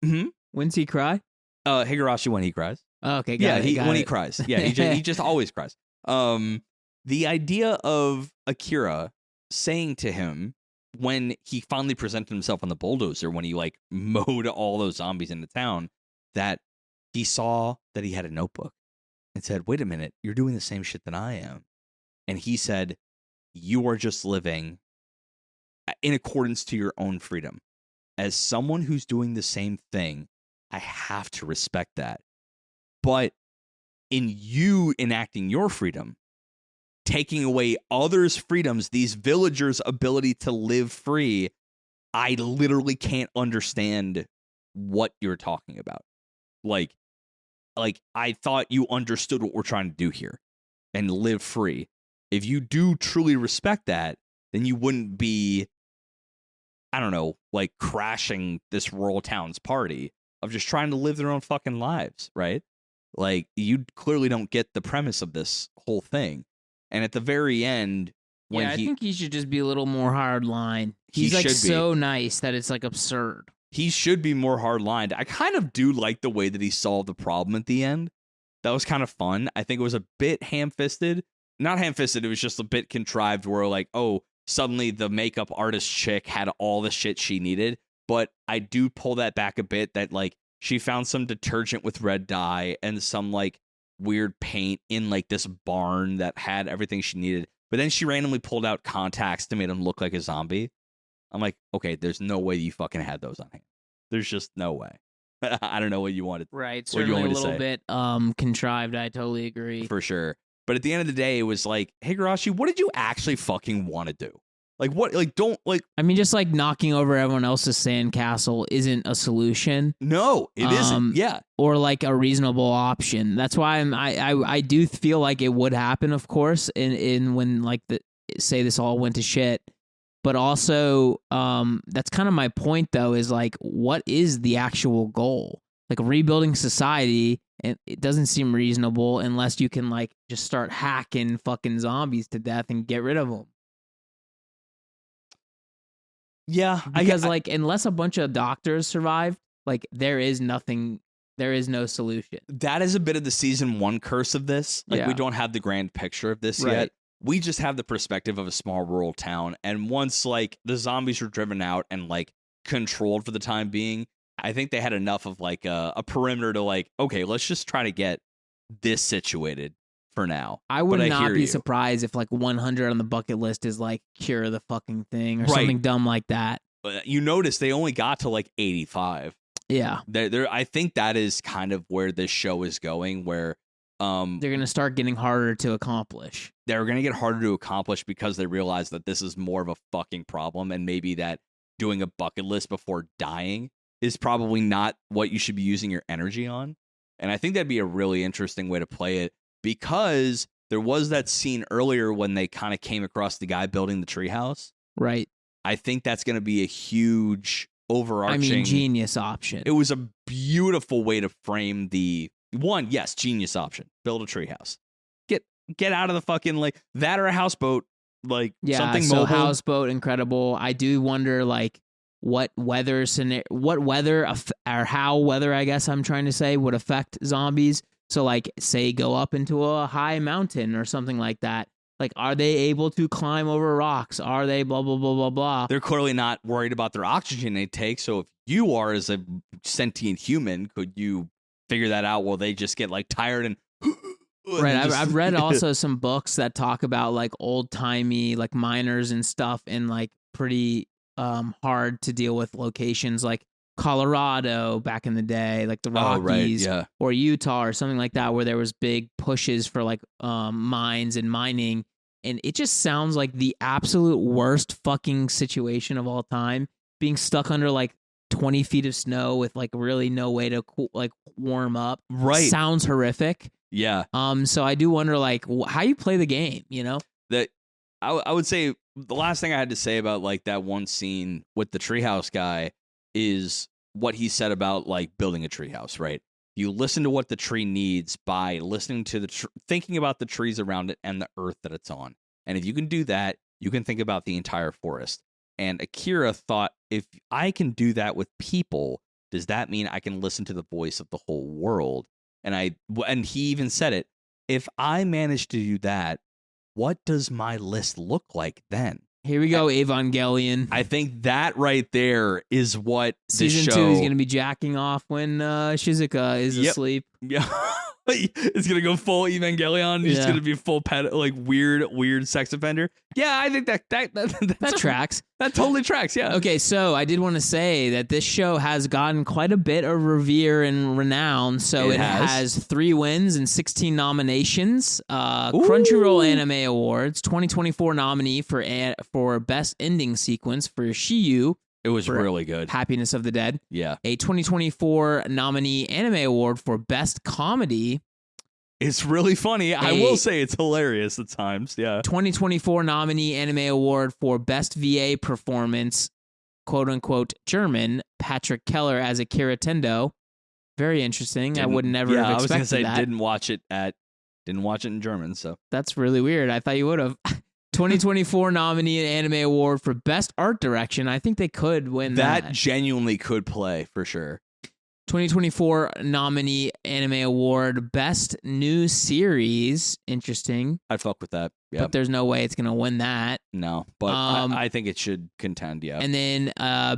Mm-hmm. When's he cry? Higurashi when he cries. Oh, okay, got it. He cries. Yeah, he just always cries. The idea of Akira saying to him when he finally presented himself on the bulldozer, when he like mowed all those zombies into town, that he saw that he had a notebook and said, wait a minute, you're doing the same shit that I am. And he said, you are just living in accordance to your own freedom. As someone who's doing the same thing, I have to respect that. But in you enacting your freedom, taking away others' freedoms, these villagers' ability to live free, I literally can't understand what you're talking about. Like I thought you understood what we're trying to do here and live free. If you do truly respect that, then you wouldn't be, I don't know, like crashing this rural town's party of just trying to live their own fucking lives, right? Like, you clearly don't get the premise of this whole thing. And at the very end, when I think he should just be a little more hardline. He's like so nice that it's like absurd. He should be more hard-lined. I kind of do like the way that he solved the problem at the end. That was kind of fun. I think it was a bit ham-fisted. Not ham-fisted, it was just a bit contrived where like, oh, suddenly the makeup artist chick had all the shit she needed. But I do pull that back a bit that like she found some detergent with red dye and some like weird paint in like this barn that had everything she needed. But then she randomly pulled out contacts to make him look like a zombie. I'm like, okay, there's no way you fucking had those on hand. There's just no way. I don't know what you wanted. Right, certainly a little bit contrived. I totally agree. For sure. But at the end of the day, it was like, Higurashi, what did you actually fucking want to do? Like, what? Like, don't, like... I mean, just, like, knocking over everyone else's sandcastle isn't a solution. No, it isn't. Yeah. Or, like, a reasonable option. That's why I do feel like it would happen, of course, in when, like, say this all went to shit. But also, that's kind of my point, though, is, like, what is the actual goal? Like, rebuilding society, and it doesn't seem reasonable unless you can, like, just start hacking fucking zombies to death and get rid of them. Yeah. Because, like, unless a bunch of doctors survive, like, there is no solution. That is a bit of the season 1 curse of this. Like, we don't have the grand picture of this yet. We just have the perspective of a small rural town. And once, like, the zombies were driven out and, like, controlled for the time being, I think they had enough of, like, a perimeter to, like, okay, let's just try to get this situated for now. I would not be surprised if, like, 100 on the bucket list is, like, cure the fucking thing or something dumb like that. You notice they only got to, like, 85. Yeah. I think that is kind of where this show is going, where... they're going to start getting harder to accomplish. They're going to get harder to accomplish because they realize that this is more of a fucking problem, and maybe that doing a bucket list before dying is probably not what you should be using your energy on. And I think that'd be a really interesting way to play it, because there was that scene earlier when they kind of came across the guy building the treehouse. Right. I think that's going to be a huge overarching... genius option. It was a beautiful way to frame the... One, yes, genius option. Build a treehouse. Get out of the fucking, like, that or a houseboat, like, something mobile. Houseboat, incredible. I do wonder, like, what weather, or how weather, I guess I'm trying to say, would affect zombies. So, like, say, go up into a high mountain or something like that. Like, are they able to climb over rocks? Are they blah, blah, blah, blah, blah? They're clearly not worried about their oxygen they take. So if you are, as a sentient human, could you figure that out while they just get, like, tired and... Right. I've read also some books that talk about, like, old-timey, like, miners and stuff in, like, pretty hard to deal with locations like Colorado back in the day, like the Rockies or Utah or something like that, where there was big pushes for, like, mines and mining. And it just sounds like the absolute worst fucking situation of all time, being stuck under, like, 20 feet of snow with, like, really no way to warm up. Right. Sounds horrific. Yeah. So I do wonder, like, how you play the game, you know? That I would say the last thing I had to say about, like, that one scene with the treehouse guy is what he said about, like, building a treehouse, right? You listen to what the tree needs by listening to thinking about the trees around it and the earth that it's on. And if you can do that, you can think about the entire forest. And Akira thought, if I can do that with people, does that mean I can listen to the voice of the whole world? And he even said it, if I manage to do that, what does my list look like then? Here we go, Evangelion. I think that right there is what Season 2 is going to be jacking off when Shizuka is asleep. Yeah. It's going to go full Evangelion. He's going to be full weird sex offender. Yeah, I think that tracks. That totally tracks, yeah. Okay, so I did want to say that this show has gotten quite a bit of revere and renown. So it has 3 wins and 16 nominations. Crunchyroll Anime Awards, 2024 nominee for Best Ending Sequence for Shiyu. It was really good. Happiness of the Dead. Yeah. A 2024 nominee Anime Award for Best Comedy. It's really funny. I will say it's hilarious at times. Yeah. 2024 nominee Anime Award for Best VA Performance, quote unquote German, Patrick Keller as Akira Tendo. Very interesting. I would never have expected that. I was going to say didn't watch it in German, so. That's really weird. I thought you would have. 2024 nominee Anime Award for Best Art Direction. I think they could win that. That genuinely could play for sure. 2024 nominee Anime Award Best New Series. Interesting. I'd fuck with that. Yeah. But there's no way it's going to win that. No, but I think it should contend, yeah. And then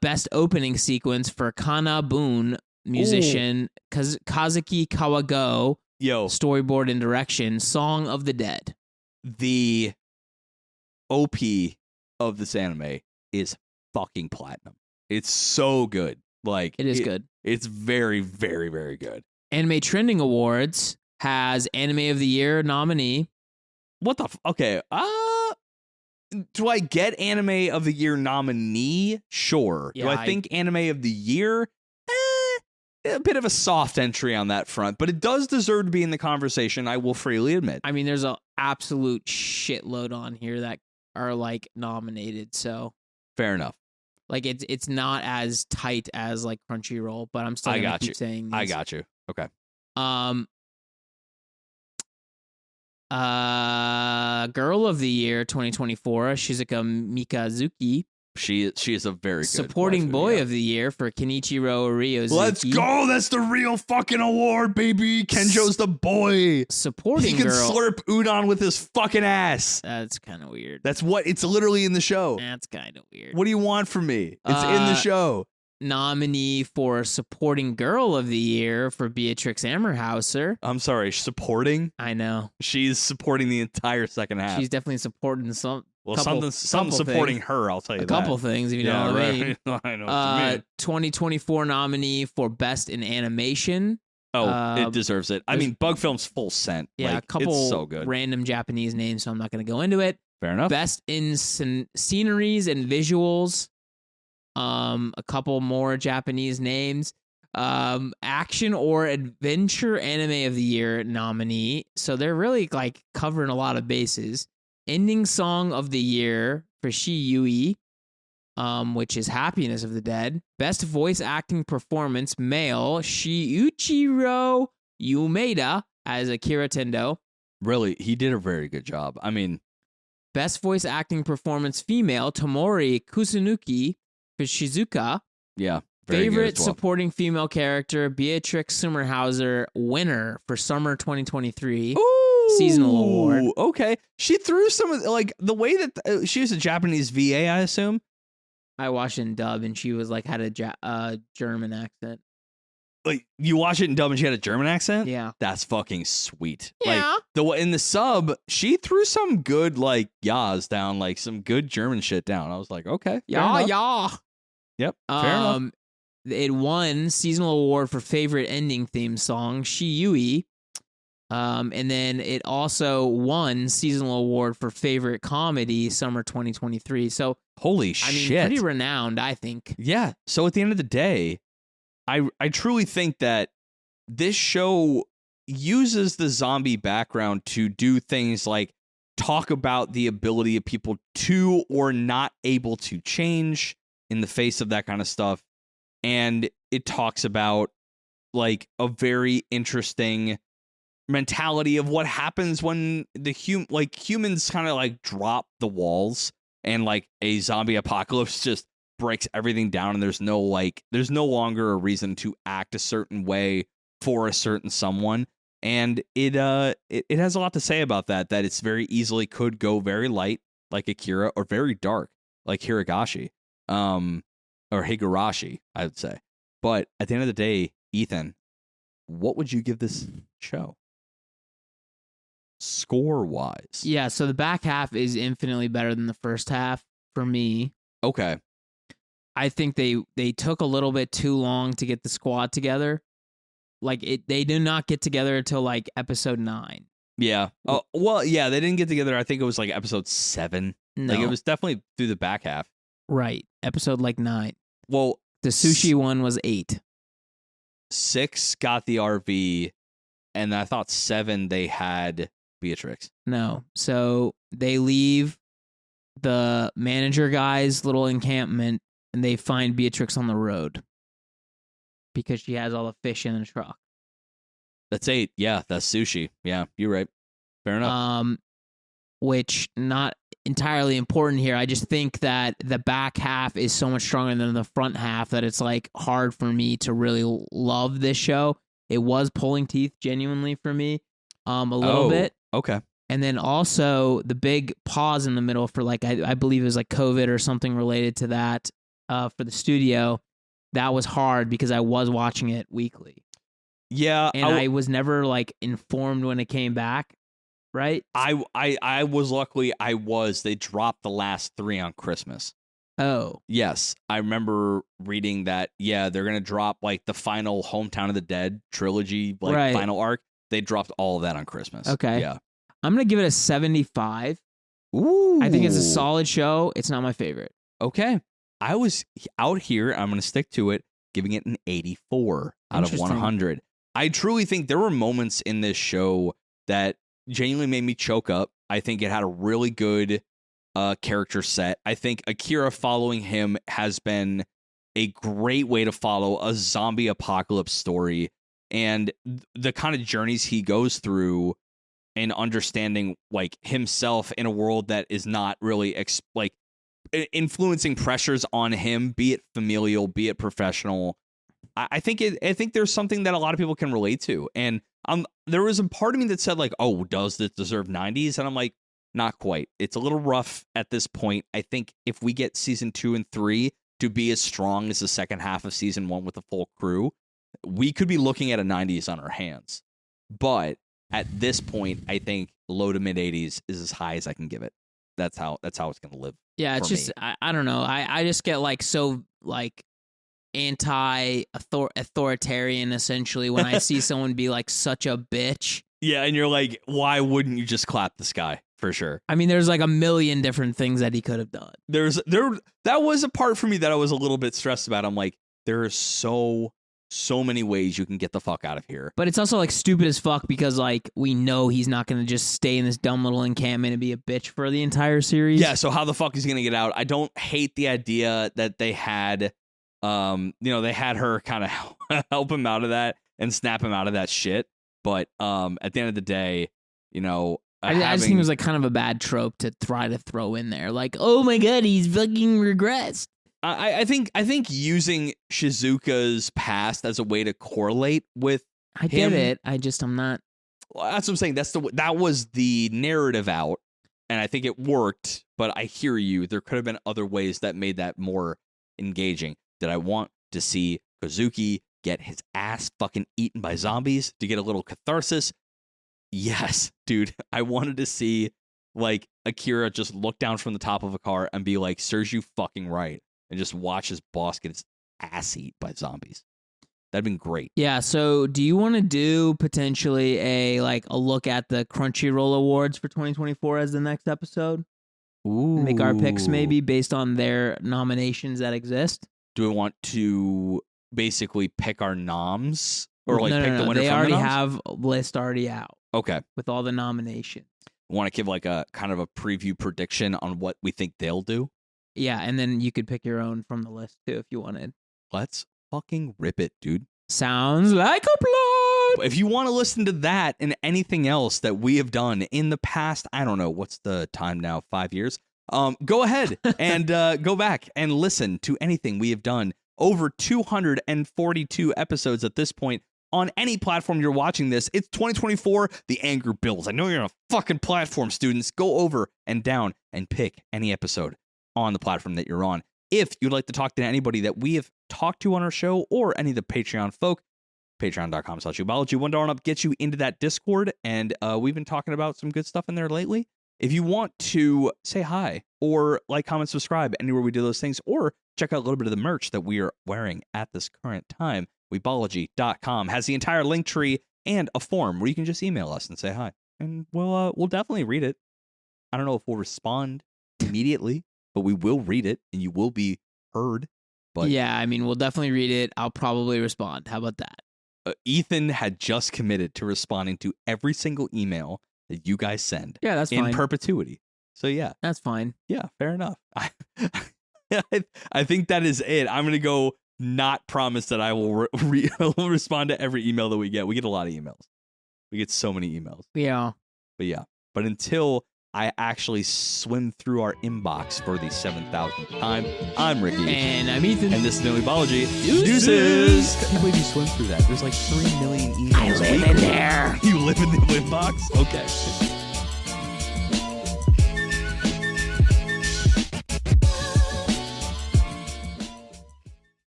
Best Opening Sequence for Kana Boon, musician, Kazuki Kawago, storyboard and direction, Song of the Dead. The OP of this anime is fucking platinum. It's so good. Like, it is good. It's very, very, very good. Anime Trending Awards has Anime of the Year nominee What the? Okay. Do I get Anime of the Year nominee? Sure. Yeah, Do I think Anime of the Year? A bit of a soft entry on that front, but it does deserve to be in the conversation. I will freely admit. I mean, there's an absolute shitload on here that are like nominated. So fair enough. Like it's not as tight as like Crunchyroll, but I'm still gonna keep saying these. I got you. Okay. Girl of the Year 2024, Shizuka Mikazuki. She is a very good supporting waifu, boy yeah. of the year for Kenichiro Ryozuki. Let's go! That's the real fucking award, baby. Kenjo's the boy. Supporting he can girl. slurp udon with his fucking ass. That's kind of weird. That's what it's literally in the show. That's kind of weird. What do you want from me? It's in the show. Nominee for supporting girl of the year for Beatrix Ammerhauser. I'm sorry, supporting? I know. She's supporting the entire second half. She's definitely supporting some. Well, something supporting things. her, I'll tell you a that. couple things, if you know what I mean. I know what you mean. 2024 nominee for Best in Animation. Oh, it deserves it. I mean, Bug Film's full scent. Yeah, like, a couple it's so good. random Japanese names, so I'm not going to go into it. Fair enough. Best in sceneries and visuals. A couple more Japanese names. Action or adventure anime of the year nominee. So they're really like covering a lot of bases. Ending song of the year for Shi Yui, which is Happiness of the Dead. Best voice acting performance male, Shiichiro Umeda as Akira Tendo. Really, he did a very good job. I mean, best voice acting performance female, Tomori Kusunuki for Shizuka. Yeah. Very favorite well. supporting female character, Beatrix Sommerhauser, winner for summer 2023. Ooh, seasonal award. Okay. She threw some of like the way that she was a Japanese VA, I assume. I watched it in dub and she was like had a German accent. Like you watch it in dub and she had a German accent? Yeah. That's fucking sweet. Yeah. Like in the sub, she threw some good like yas down, like some good German shit down. I was like, okay. Yeah. Yep. Fair enough. It won seasonal award for favorite ending theme song, Shi Yui. And then it also won seasonal award for favorite comedy, summer 2023. So holy shit. I mean, pretty renowned, I think. Yeah. So at the end of the day, I truly think that this show uses the zombie background to do things like talk about the ability of people to or not able to change in the face of that kind of stuff. And it talks about like a very interesting mentality of what happens when the humans kind of like drop the walls and like a zombie apocalypse just breaks everything down and there's no longer a reason to act a certain way for a certain someone. And it has a lot to say about that it's very easily could go very light like Akira or very dark like Higurashi. Or Higurashi, I would say. But at the end of the day, Ethan, what would you give this show? Score-wise. Yeah, so the back half is infinitely better than the first half for me. Okay. I think they took a little bit too long to get the squad together. Like they did not get together until like episode 9. Yeah. Oh, well, yeah, they didn't get together. I think it was like episode 7. No. Like it was definitely through the back half. Right. Episode like 9. Well, the sushi one was 8. 6 got the RV, and I thought 7 they had Beatrix. No. So they leave the manager guy's little encampment and they find Beatrix on the road because she has all the fish in the truck. That's 8. Yeah, that's sushi. Yeah, you're right. Fair enough. Which not entirely important here. I just think that the back half is so much stronger than the front half that it's like hard for me to really love this show. It was pulling teeth genuinely for me a little bit. Okay. And then also the big pause in the middle for like, I believe it was like COVID or something related to that for the studio. That was hard because I was watching it weekly. Yeah. And I was never like informed when it came back. Right? I was luckily they dropped the last 3 on Christmas. Oh. Yes. I remember reading that, yeah, they're gonna drop like the final Hometown of the Dead trilogy, like final arc. They dropped all of that on Christmas. Okay. Yeah. I'm going to give it a 75. Ooh. I think it's a solid show. It's not my favorite. Okay. I was out here, I'm going to stick to it, giving it an 84 out of 100. I truly think there were moments in this show that genuinely made me choke up. I think it had a really good character set. I think Akira following him has been a great way to follow a zombie apocalypse story, and the kind of journeys he goes through and understanding like himself in a world that is not really influencing pressures on him, be it familial, be it professional. I think there's something that a lot of people can relate to. And there was a part of me that said like, oh, does this deserve 90s? And I'm like, not quite. It's a little rough at this point. I think if we get season 2 and 3 to be as strong as the second half of season 1 with the full crew, we could be looking at a 90s on our hands. But at this point, I think low to mid 80s is as high as I can give it. That's how it's going to live. Yeah, it's just I don't know. I just get like so like authoritarian essentially when I see someone be like such a bitch. Yeah, and you're like, why wouldn't you just clap this guy? For sure. I mean, there's like a million different things that he could have done. That was a part for me that I was a little bit stressed about. I'm like, there are so many ways you can get the fuck out of here. But it's also like stupid as fuck because like we know he's not going to just stay in this dumb little encampment and be a bitch for the entire series. Yeah, so how the fuck is he going to get out? I don't hate the idea that they had they had her kind of help him out of that and snap him out of that shit. But at the end of the day, I just think it was like kind of a bad trope to try to throw in there. Like, oh my god, he's fucking regressed. I think using Shizuka's past as a way to correlate with I get it. I'm not. Well, that's what I'm saying. That was the narrative out, and I think it worked. But I hear you. There could have been other ways that made that more engaging. Did I want to see Kozuki get his ass fucking eaten by zombies to get a little catharsis? Yes, dude. I wanted to see like Akira just look down from the top of a car and be like, "Serves you fucking right," and just watch his boss get his ass eaten by zombies. That'd been great. Yeah. So, do you want to do potentially a look at the Crunchyroll Awards for 2024 as the next episode? Ooh. Make our picks maybe based on their nominations that exist. Do we want to basically pick our noms or pick the winner? They from already the noms? have a list already out. Okay. With all the nominations. Want to give like a kind of a preview prediction on what we think they'll do? Yeah, and then you could pick your own from the list too if you wanted. Let's fucking rip it, dude. Sounds like a plan. If you want to listen to that and anything else that we have done in the past, I don't know, what's the time now, 5 years? Go ahead and go back and listen to anything we have done. Over 242 episodes at this point. On any platform you're watching this, it's 2024, the anger builds. I know you're on a fucking platform, students. Go over and down and pick any episode on the platform that you're on. If you'd like to talk to anybody that we have talked to on our show or any of the Patreon folk, patreon.com/weebology. $1 up gets you into that Discord, and we've been talking about some good stuff in there lately. If you want to say hi or like, comment, subscribe anywhere we do those things, or check out a little bit of the merch that we are wearing at this current time, weebology.com has the entire link tree and a form where you can just email us and say hi, and we'll definitely read it. I don't know if we'll respond immediately, but we will read it and you will be heard. But yeah, I mean, we'll definitely read it. I'll probably respond. How about that? Ethan had just committed to responding to every single email that you guys send. Yeah, that's fine. In perpetuity. So yeah, that's fine. Yeah, fair enough. I think that is it. I'm gonna go. Not promise that I will respond to every email that we get. We get a lot of emails. We get so many emails. Yeah. But until I actually swim through our inbox for the 7,000th time, I'm Ricky. And I'm Ethan. And this is Weebology. Deuces. I can't believe you swim through that. There's like 3 million emails. I live in there. You live in the inbox? Okay.